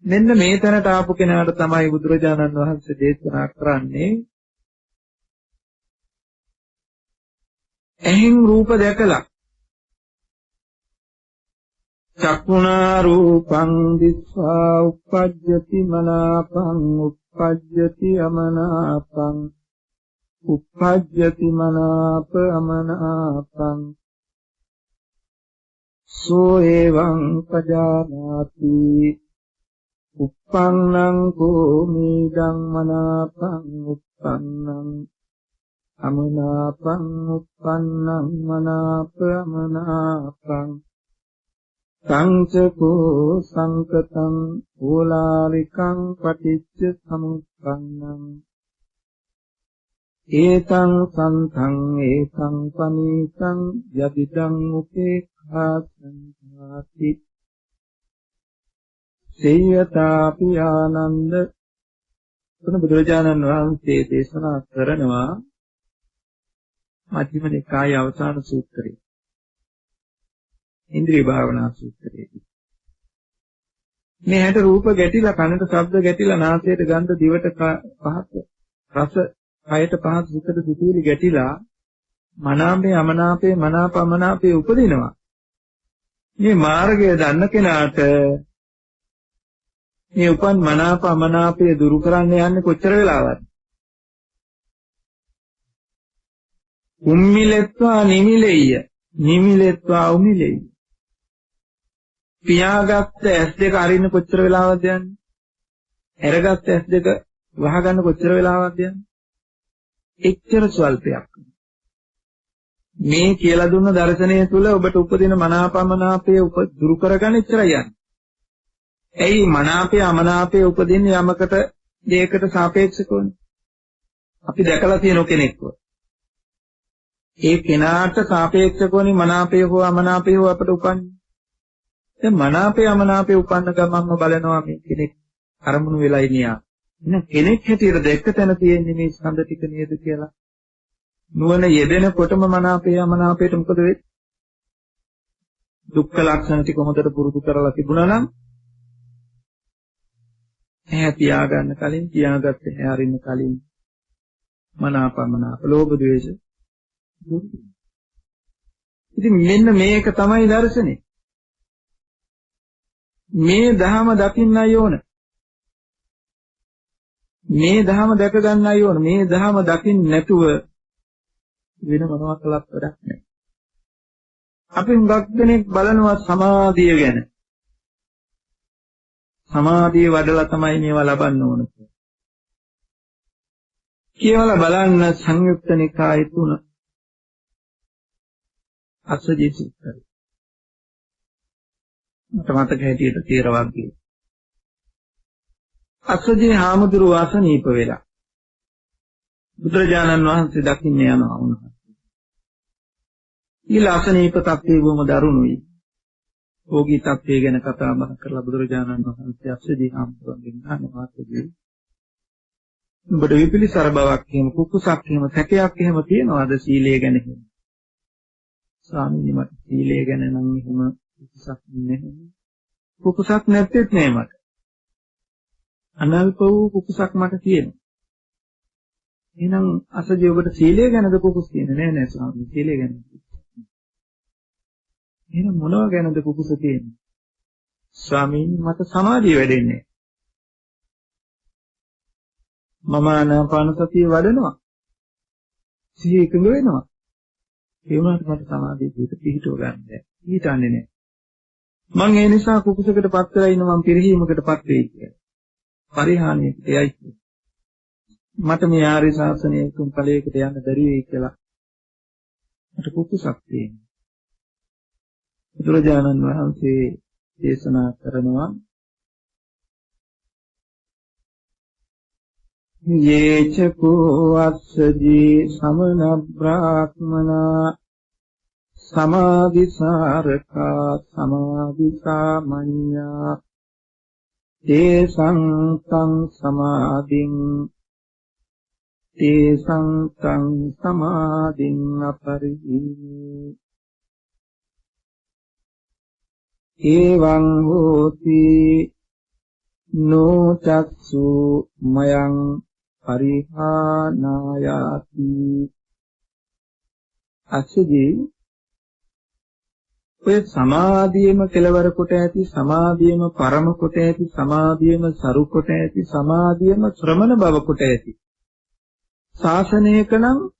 මෙන්න මේ තැනට ආපු කෙනාට තමයි බුදුරජාණන් වහන්සේ දේශනා කරන්නේ ඇහෙන් රූප දැකලා චක්ඛුනා රූපං දිස්වා uppajjati මනාපං uppajjati අමනාපං uppajjati මනාප අමනාපං සෝ එවං පජානාති uppannං කෝමීදං මනාපං uppannං අමනාපං uppannං මනාප අමනාපං සංචකෝ සංකතං ඕලාරිකං පටිච්ච සමුප්පන්නං ඒතං සන්තං ඒතං පනීතං යදිදං උපේක්ඛා සංඝාති සේයතාපි ආනන්ද. බුදුරජාණන් වහන්සේ දේශනා කරනවා මජ්ක්‍ධිම නිකායේ අවසාන සූත්‍රය, ඉන්ද්‍රිය භාවනා සූත්‍රයේදී මේ හැට රූප ගැටිලා, කනට ශබ්ද ගැටිලා, නාසයට ගන්ධ, දිවට පහස, රස, කයට පහස, සිතට සිතුවිලි ගැටිලා මනාපේ අමනාපේ මනාප අමනාපේ උපදිනවා. මේ මාර්ගය දන්න කෙනාට මේ උපන් මනාප අමනාපය දුරු කරන්න යන්නේ කොච්චර වෙලාවක්ද? උම්මිලෙත්වා නිමිලෙය්‍ය, නිමිලෙත්වා උමිලෙය්‍ය. පියාගත්ත S2 අරින්න කොච්චර වෙලාවක්ද යන්නේ? ඇරගත්ත S2 වහගන්න කොච්චර වෙලාවක්ද යන්නේ? එච්චර ස්වල්පයක්. මේ කියලා දුන්න දර්ශනය තුල ඔබට උපදින මනාපමනාපය දුරු කරගන්න ඉච්චරයි යන්නේ. ඇයි මනාපය අමනාපය උපදින්නේ යමකට දෙයකට සාපේක්ෂකවනේ. අපි දැකලා තියෙන කෙනෙක්ව. ඒ කෙනාට සාපේක්ෂකවනේ මනාපය හෝ අමනාපය හෝ අපට උපන්නේ. දැන් මනාපය අමනාපය උපන්න ගමන්ම බලනවා මේ කෙනෙක් අරමුණු වෙලා ඉනියා. එහෙනම් කෙනෙක් හැටියට දැක්ක තැන තියෙන්නේ මේ ස්කන්ධ ටික නේද කියලා. නුවණ යෙදෙනකොටම මනාපය අමනාපයට මොකද වෙන්නේ? දුක්ඛ ලක්ෂණ ටික හොඳට පුරුදු කරලා තිබුණා නම් ඇහැ තියාගන්න කලින්, තියාගත්ත ඇහැ අරින්න කලින් මනාපමනාප, ලෝභ ද්වේෂ දුරු. ඉතින් මෙන්න මේක තමයි දර්ශනේ. මේ ධහම දකින්නයි ඕන. මේ ධහම දැක ගන්නයි ඕන. මේ ධහම දකින්න නැතුව වෙන මොනවත් කළත් වැඩක් නැහැ. අපි හුඟක් දෙනෙක් බලනවා සමාධිය ගැන. සමාධිය වඩලා තමයි මේවා ලබන්න ඕන කියලා බලන්න සංයුක්ත නිකාය 3 අස්සජී සූත්‍රය. මට මතක හැටියට තේරවාග්ගයේ අස්සජී හාමුදුරුවෝ අසනීප වෙලා බුදුරජාණන් වහන්සේ දකින්න යනවා වුණා. ඊළ අසනීප තත්ත්වයේ බොහොම දරුණුයි. භෝගී තත්ත්වය ගැන කතා බහ කරලා බුදුරජාණන් වහන්සේ අස්සජී හාමුදුරුවන්ගෙන් අහනවා, ඔබට විපිලිසර බවක් එහෙම, කුකුසක් එහෙම, සැකයක් එහෙම තියනවාද සීලය ගැන? ස්වාමීනි මට සීලය ගැන නම් එහෙම කුකුසක් නැහැ. කුකුසක් නැත්තේත් නෑ මට. අනල්ප වූ කුකුසක් මට තියෙනවා. එහෙනම් අසජී ඔබට සීලය ගැනද කුකුස් තියෙන්නේ? නෑ නෑ ස්වාමීනි සීලය ගැන. එහෙනම් මොනව ගැනද කුකුස තියෙන්නේ? ස්වාමීනි මට සමාධිය වැඩෙන්නේ. මම ආනාපාන සතිය වඩනවා. සිහිය එකඟ වෙනවා. ඒ වුණාට මට සමාධිය පිහිටව ගන්න බැහැ. පිහිටන්නේ නැහැ. මම ඒ නිසා කුකුසකටපත් වෙලා ඉන්න මම පිරිහීමකටපත් වෙයි කියලා. පරිහානියකට යයි. මට මේ ආර්ය ශාසනයේ තුන් ඵලයකට යන්න බැරි වෙයි කියලා. මට කුකුසක් තියෙනවා. බුදුරජාණන් වහන්සේ දේශනා කරනවා යේචකෝ අස්සජී සමන බ්‍රාහ්මනා සමාධිසාරකා සමාධිසාමඤ්ඤා තේසං තං සමාධින් තේසං තං සමාධින් අපරිහී එවං හෝති නොචක්සු මයං පරිහානායාති. අසජී ඔය සමාධියම කෙලවර කොට ඇති, සමාධියම පරම කොට ඇති, සමාධියම සරු කොට ඇති, සමාධියම ශ්‍රමණ බව කොට ඇති ශාසනයක නම්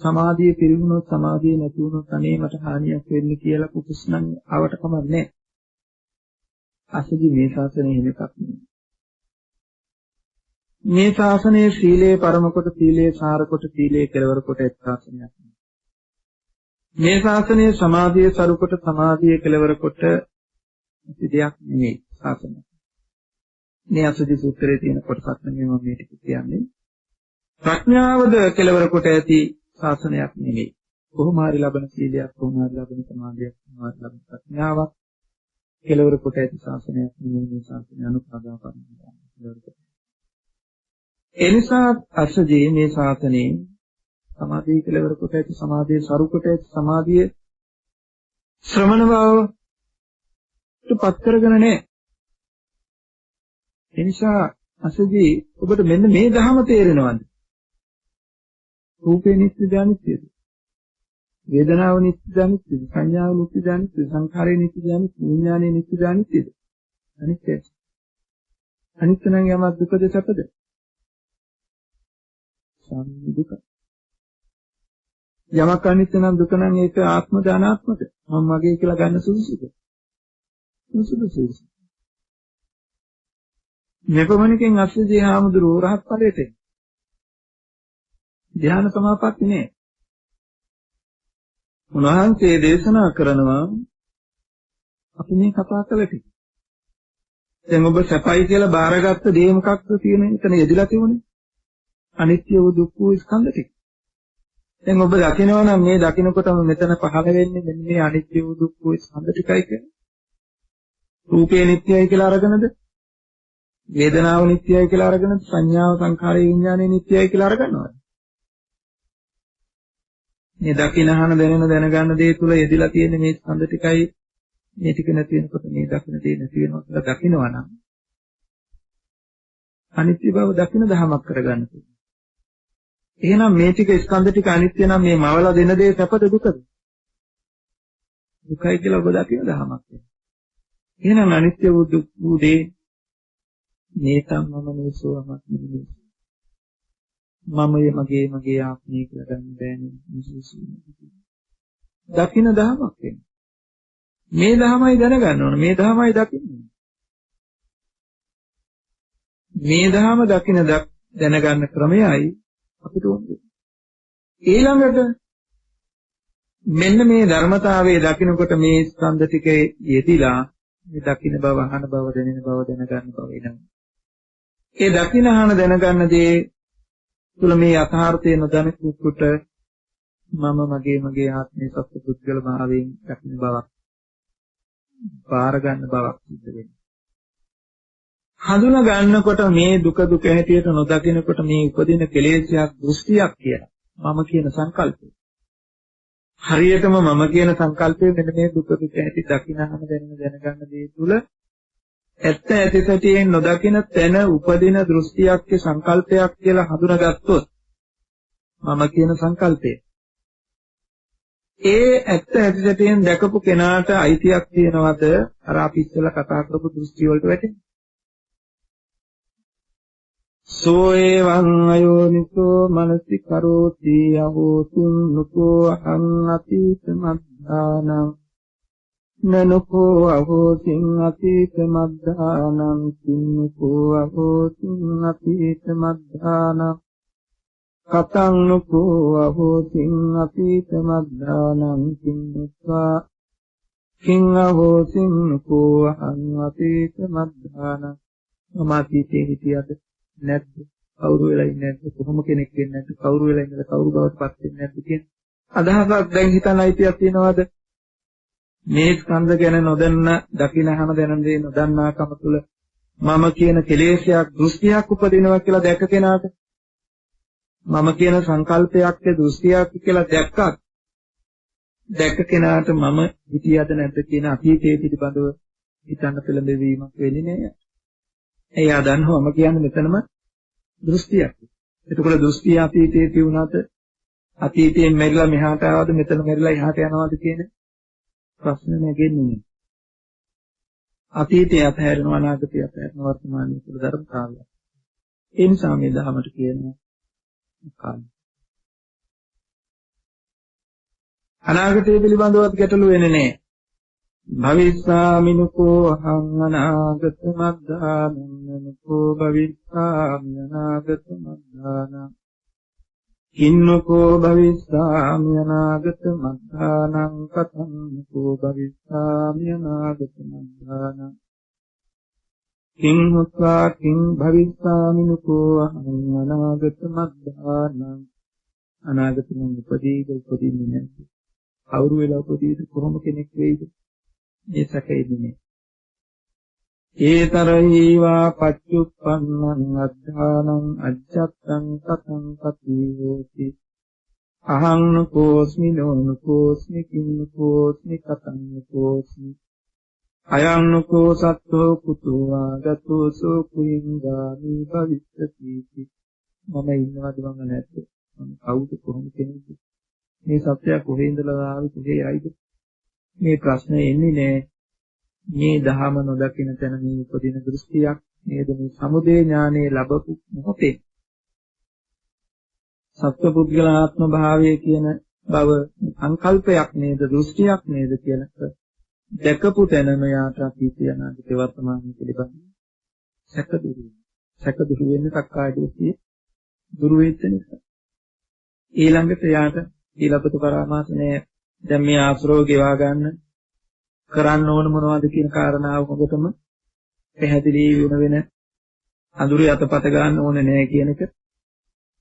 සමාධිය පිරිහුණොත්, සමාධිය නැති වුණොත් අනේ මට හානියක් වෙන්නේ කියලා කුකුස් නම් ආවට කමක් නැහැ. අසජී මේ ශාසනයේ එහෙම එකක් නෙමෙයි. මේ ශාසනයේ සීලේ පරම කොට, සීලේ සාර කොට, සීලේ කෙලවර කොට ඇති ශාසනයක්. මේ ශාසනයේ සමාධිය සරුකොට සමාධිය කෙලවර කොට දෙයක් නෙමෙයි ශාසනය. මේ අසුදි සූත්‍රයේ තියෙන කොටසක් නෙමෙයි මම මේ ටික කියන්නේ. ප්‍රඥාවද කෙලවර කොට ඇති ශාසනයක් නෙමෙයි. කොහොම හරි ලබන සීලයක්, කොහොම හරි ලබන සමාධියක්, කොහොම හරි ලබන ප්‍රඥාවක් කෙලවර කොට ඇති ශාසනයක් නෙමෙයි මේ ශාසනය අනුපාදා කරනවා. ඒ නිසා අසජේ මේ ශාසනයේ සමාධිය කෙලවර කොට ඇති, සමාධිය සරු කොට ඇති, සමාධිය ශ්‍රමණ බවට පත් කරගෙන නැහැ. ඒ නිසා අසජේ ඔබට මෙන්න මේ ධහම තේරෙනවද? රූපේ නිත්‍යද අනිත්‍යද? වේදනාව නිත්‍යද අනිත්‍යද? සංඥාව නිත්‍යද අනිත්‍යද? සංඛාරය නිත්‍යද අනිත්‍යද? විඥානය නිත්‍යද අනිත්‍යද? අනිත්‍යයි. අනිත්‍ය නම් යමක් දුකද සැපද? සම්දුක. යමක් අනිත්‍ය නම් දුක නම් ඒක ආත්මද අනාත්මද? මම මගේ කියලා ගන්න සුදුසුද? සුදුසුයි. මෙපමණකින් අස්සජේ හාමුදුරුවෝ රහත් ඵලයට එන්නේ. ධ්‍යාන සමාපatti නේ. උන්වහන්සේ දේශනා කරනවා අපි මේ කතා කළ ටික. දැන් ඔබ සැපයි කියලා බාරගත්ත දේ මොකක්ද තියෙන එතන යෙදලා තිබුණේ? අනිත්‍ය වූ දුක්ඛ වූ ස්කන්ධ ටික. දැන් ඔබ දකිනවා නම් මේ දකින්නකොටම මෙතන පහළ වෙන්නේ මෙන්න මේ අනිත්‍ය වූ දුක්ඛ වූ ස්කන්ධ ටිකයි කියන්නේ. රූපේ නිට්ටයයි කියලා අරගෙනද? වේදනාව නිට්ටයයි කියලා අරගෙනද? සංඥාව සංඛාරය විඥානය නිට්ටයයි කියලා අරගන්නවද? මේ දකින්නහන දැනගන්න දේ තුල යෙදලා තියෙන මේ ස්කන්ධ ටිකයි මේ ටික නැති වෙනකොට මේ දකින්න දේ නැති වෙනවා කියලා දකිනවා නම් අනිත්‍ය බව දකින්න දහමක් කරගන්න පුළුවන්. එහෙනම් මේ ටික ස්කන්ධ ටික අනිත්‍ය නම් මේ මවලා දෙන දේ සැපද දුකද? දුකයි කියලා ඔබ දකින්න දහමක් වෙනවා. එහෙනම් අනිත්‍ය වූ දුක් වූ දේ නේතම් මම නේසෝමත් නෙමෙයි. මගේ ආත්මය කියලා ගන්න බෑනේ විශේෂයෙන්. දකින්න දහමක් වෙනවා. මේ දහමයි දැනගන්න ඕන. මේ දහමයි දකින්න. මේ දහම දකින්න දැනගන්න ක්‍රමයයි අපිට ඕනේ. ඊළඟට මෙන්න මේ ධර්මතාවයේ දකින්නකොට මේ ස්කන්ධ ටිකේ යෙදිලා මේ දකින්න බව, අහන බව, දැනෙන බව, දැනගන්න බව එනවා. ඒ දකින්න අහන දැනගන්න දේ තුල මේ යථාර්ථය නොදැනෙකුට මම මගේ ආත්මය සත්‍ය පුද්ගල භාවයෙන් දකින්න බවක්, බාර ගන්න බවක් සිද්ධ වෙනවා. හඳුනා ගන්නකොට මේ දුක හැටියට නොදකිනකොට මේ උපදින කෙලෙසයක් දෘෂ්ටියක් කියලා. මම කියන සංකල්පය. හරියටම මම කියන සංකල්පය මෙන්න මේ දුක හැටි දකිනහම දැනගන්න දේ තුල ඇත්ත ඇති සැටියෙන් නොදකින තැන උපදින දෘෂ්ටියක් සංකල්පයක් කියලා හඳුනාගත්තොත් මම කියන සංකල්පය. ඒ ඇත්ත ඇති සැටියෙන් දැකපු කෙනාට අයිතියක් තියනවද අර අපි ඉස්සෙල්ලා කතා කරපු දෘෂ්ටි වලට වැටෙන්න? සෝ එවං අයෝනිසෝ මනසිකරෝති අහෝතුන් නුකෝ අහං අතීත මද්ධානං නනුකෝ අහෝතින් අතීත මද්ධානං කින්නකෝ අහෝතින් අතීත මද්ධානං කතං නුකෝ අහෝතින් අතීත මද්ධානං කින්නස්වා කිං අහෝතින් නුකෝ අහං අතීත මද්ධානං මම අතීතයේ හිටියද නැද්ද? කවුරු වෙලා ඉන්නේ නැද්ද? කොහොම කෙනෙක් වෙන්නේ නැද්ද? කවුරු වෙලා ඉන්නද? කවුරු බවට පත් වෙන්නේ නැද්ද කියන අදහසක් දැන් හිතන අයිතියක් තියනවාද? මේ ස්කන්ධ ගැන නොදන්න, දකින්නහම දැනන දේ නොදන්නාකම තුල මම කියන කෙලෙසයක් දෘෂ්ටියක් උපදිනවා කියලා දැක කෙනාට, මම කියන සංකල්පයක් දෘෂ්ටියක් කියලා දැක්ක කෙනාට මම හිතියද නැද්ද කියන අතීතයේ පිළිබඳව හිතන්න පෙළඹවීමක් වෙන්නේ නැහැ. එයා දන්නවා මම කියන්නේ මෙතනම දෘෂ්ටියක්. එතකොට දෘෂ්ටිය අතීතයේ තියුණාට අතීතයෙන් මෙරිලා මෙහාට ආවද මෙතන මෙරිලා එහාට යනවාද කියන ප්‍රශ්න නැගෙන්නේ නෑ. අතීතය අතහැරෙනවා අනාගතය අතහැරෙනවා වර්තමානයේ තුල ධර්මතාවය. ඒ නිසා මේ ධර්මයට කියනවා කාම. අනාගතය පිළිබඳවත් ගැටලු වෙන්නේ නෑ. භවිස්සාමිනුකෝ අහං අනාගත මද්ධානං නකෝ භවිස්සාමි අනාගත මද්ධානං කින්නකෝ භවිස්සාමි අනාගත මද්ධානං කතංකෝ භවිස්සාමි අනාගත මද්ධානං කිං හොත්වා කිං භවිස්සාමි නුකෝ අහං අනාගත මද්ධානං අනාගතෙම උපදින්නේ නැහැ. කවුරු වෙලා උපදීද කොහොම කෙනෙක් වෙයිද? මේ සැකෙන්නේ. ඒතරහිවා පච්චුප්පන්නං අද්ධානං අජ්ජත්තං කතං කතිවෝති අහං නකෝස්මි නෝනකෝස්මි කින්නකෝස්මි කතං නකෝස්මි අයං නකෝ සත්තෝ කුතෝ ආගතෝ සෝ කුින්දානි භවිස්සති. මම ඉන්නවද මම නැද්ද? මම කවුද කොහොම කෙනෙක්ද? මේ සත්‍යය කොහේ ඉඳලා ආවේ කොහේ ආයිද? මේ ප්‍රශ්නේ එන්නේ නෑ. මේ ධහම නොදකින තැන මේ උපදින දෘෂ්ටියක් නේද? මේ සමුදය ඥානයේ ලැබපු මොහොතේ සත්පුද්ගලාත්ම භාවය කියන බව සංකල්පයක් නේද? දෘෂ්ටියක් නේද කියනක දැකපු තැනම යාට අතීත අනාගත වර්තමාන පිළිබඳ සැකදුරු වෙන්නේ සක්කාය දෘෂ්ටිය දුරු වෙච්ච නිසා. ඊළඟට යාට ඊළපත පරාමාසනේ දැන් මේ ආශ්‍රව ගෙවා ගන්න කරන්න ඕන මොනවද කියන කාරණාව මොකටම පැහැදිලි වෙන අඳුරේ අතපත ගන්න ඕනේ නැහැ කියන එක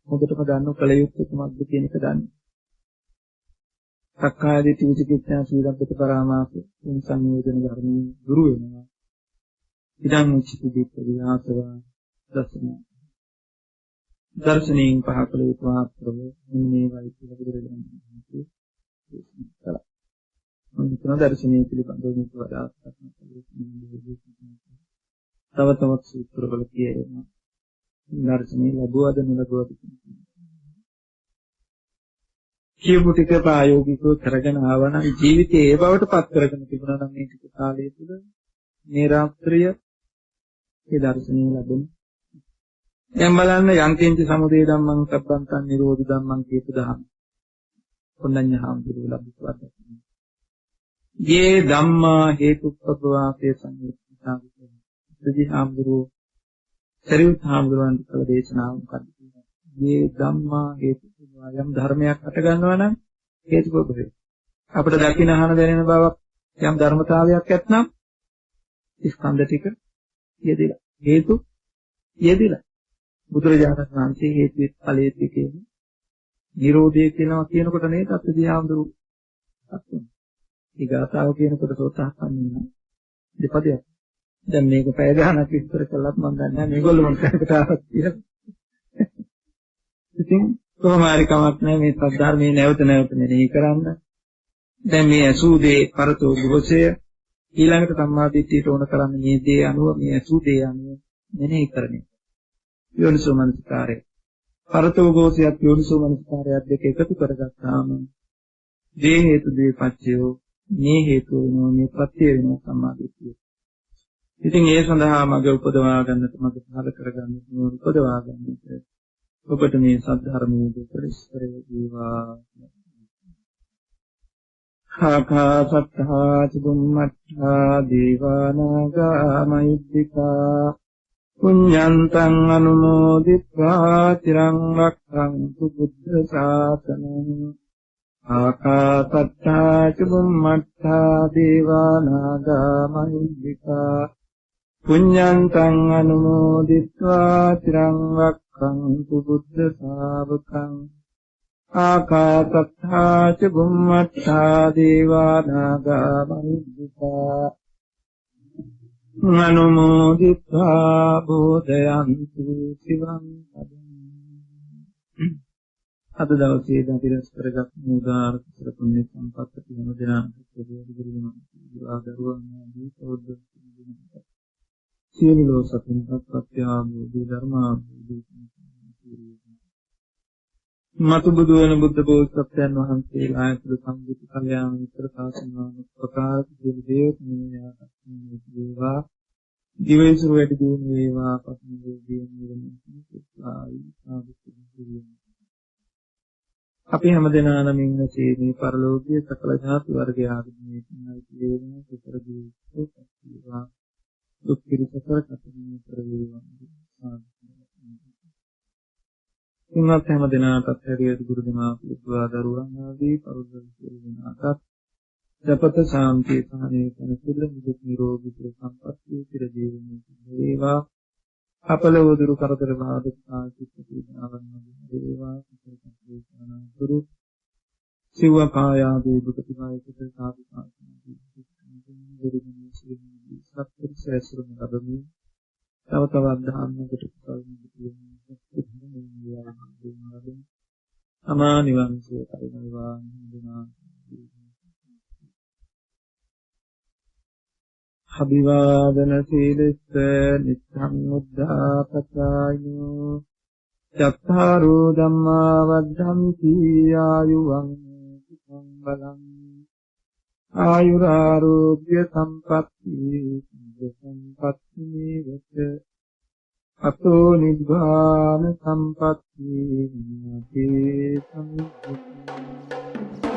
මොකටම ගන්න කල යුත්තේ කුමක්ද කියන එක දන්නේ. සක්කාය දිට්ඨි විචිකිච්ඡා සීලබ්බත පරාමාස තුන් සංයෝජන ධර්මයේ දුරු වෙනවා. ඉදන් උච්චිත දිට්ඨි ආසවා දර්ශනයෙන් පහකල යුතු ආත්‍රව මේ වයි කියලා බුදුරජාණන් වහන්සේ දේශනා කළා. මොන දර්ශනීය පිළිබඳව මේක වඩා තව තවත් සූත්‍රවල කියනවා. දර්ශනීය ලැබුවද නොලැබුවද කියපු ටික ප්‍රායෝගිකව කරගෙන ආවනම් ජීවිතේ ඒ බවට පත් කරගෙන තිබුණා නම් මේ ටික කාලය තුළ මේ රාත්‍රිය ඒ දර්ශනීය ලැබෙන. දැන් බලන්න යන්තිංච සමුදය ධම්මං සබ්බන්තං නිරෝධ ධම්මං කියපු දහම. ඔන්නඤ්ඤ හාමුදුරුවෝ ලැබුවා. යේ ධම්මා හේතුප්පවාසේ සංයුක්තා විතර. ප්‍රති හාමුදුරුවෝ සරියුත් හාමුදුරුවන්ට කළ දේශනාව මොකක්ද කියන්නේ? යේ ධම්මා හේතුප්පවා යම් ධර්මයක් හට ගන්නවා නම් හේතුප්පව වේ. අපිට දකින්න අහන දැනෙන බවක් යම් ධර්මතාවයක් ඇත්නම් ස්කන්ධ ටික යෙදিলা. හේතු යෙදিলা. බුදුරජාණන් වහන්සේ හේතු ඵලයේ කියන්නේ නිරෝධය කියනකොට නේද අත්දී හාමුදුරුවෝ අත්තුන. ඊගාතාව කියනකොට සෝතාපන්න දෙපදයක්. දැන් මේක පැය ගානක් විස්තර කළත් මම දන්නේ නැහැ මේගොල්ලෝ මොන තැනකට ආවත් කියලා. ඉතින් කොහොම හරි කමක් නැහැ මේ සද්ධර්මයේ නැවත මෙනෙහි කරන්න. දැන් මේ 80 දේ පරතෝ ගෝසය ඊළඟට සම්මාදිට්ඨියට ඕන කරන්නේ මේ දේ අනුව මේ 80 අනුව මෙනෙහි කරන්නේ. යෝනිසෝ මනසිකාරය. පරතෝ ගෝසයත් යෝනිසෝ මනසිකාරයත් දෙක එකතු කරගත්තාම දේ හේතු දේ පච්චයෝ මේ හේතු වෙනවා මේ ප්‍රත්‍ය වෙනවා සම්මාදිට්ඨිය. ඉතින් ඒ සඳහා මඟ උපදවා ගන්නට මඟ පහල කරගන්නට උපදවා ගන්නට ඔබට මේ සද්ධර්මයේ දෙපරිස්තරය වේවා. ආකාසත්තා චුම්මත්තා දේවානාගා මහිද්దికා පුඤ්ඤන්තං අනුමෝදිත්වා තිරං රක්ඛන්තු බුද්ධ ශාසනං. ආකාසත්තා චුම්මත්තා දේවානාගා මහිද්దికා පුඤ්ඤන්තං අනුමෝදිත්වා තිරං රක්ඛන්තු බුද්ධ ශාවකං. ආකාසත්තා චුම්මත්තා දේවානාගා මහිද්దికා අනුමෝදිත්වා බෝධයන්තු සිවං පදං. අද දවසේ දතිරස් කරගත් මුදාර කුසල පුණ්‍ය සම්පත් පිළිම දෙනාට ප්‍රතිවිරුණ දරුවන් ආදී සෝදර සියලු ලෝක සතුන්ට ප්‍රත්‍යාමෝදී ධර්මාභෝධී මතු බුදු වන බුද්ධ බෝසත්යන් වහන්සේලා ඇතුළු සම්බුද්ධ කල්යාණ මිත්‍ර සාසනාව ප්‍රකාශ සියලු දේවතාවුන්ට වේවා. දිවයිසුර වැඩි දියුණු වේවා. පස්සේ දියුණු අපි හැමදෙනා නමින් සීනී පරලෝකීය සකල ධාතු වර්ගය ආගමී වේදනා සතර දීවා දුක් පිරිසකර කතමින් කර වේවා. ඉන්වත් හැම දිනාටත් හැරියට ගුරු දෙමාපිය පුරා දරුවන් ආදී පරිසර සියලු දෙනාටත් සපත ශාන්තිය සහනය කරන සුළු නිදුක් නිරෝගී සුව සම්පන්නිය චිර ජීවනයේ වේවා අපල වූ කරදර බාධක ආසිත පීඩාවන් වේවා සුරු සිව්ව කායාදී දුක පිටායකට සාදු සාසනදී දෙවියන් සියලු සත්‍ය සැසුරුම ලැබෙමින් තව තවත් ධර්මයකට අමා නිවන් සුව පරිණිරවාණ දිනා අභිවාදන සීලස්ස නිච්ඡං උද්ධාපචායෝ චත්තාරෝ ධම්මා වද්ධන්ති ආයුවං සුඛං බලං ආයුරාෝග්‍ය සම්පatti සම්පatti වේත අතෝ නිබ්බාන සම්පatti නාතේ සම්පatti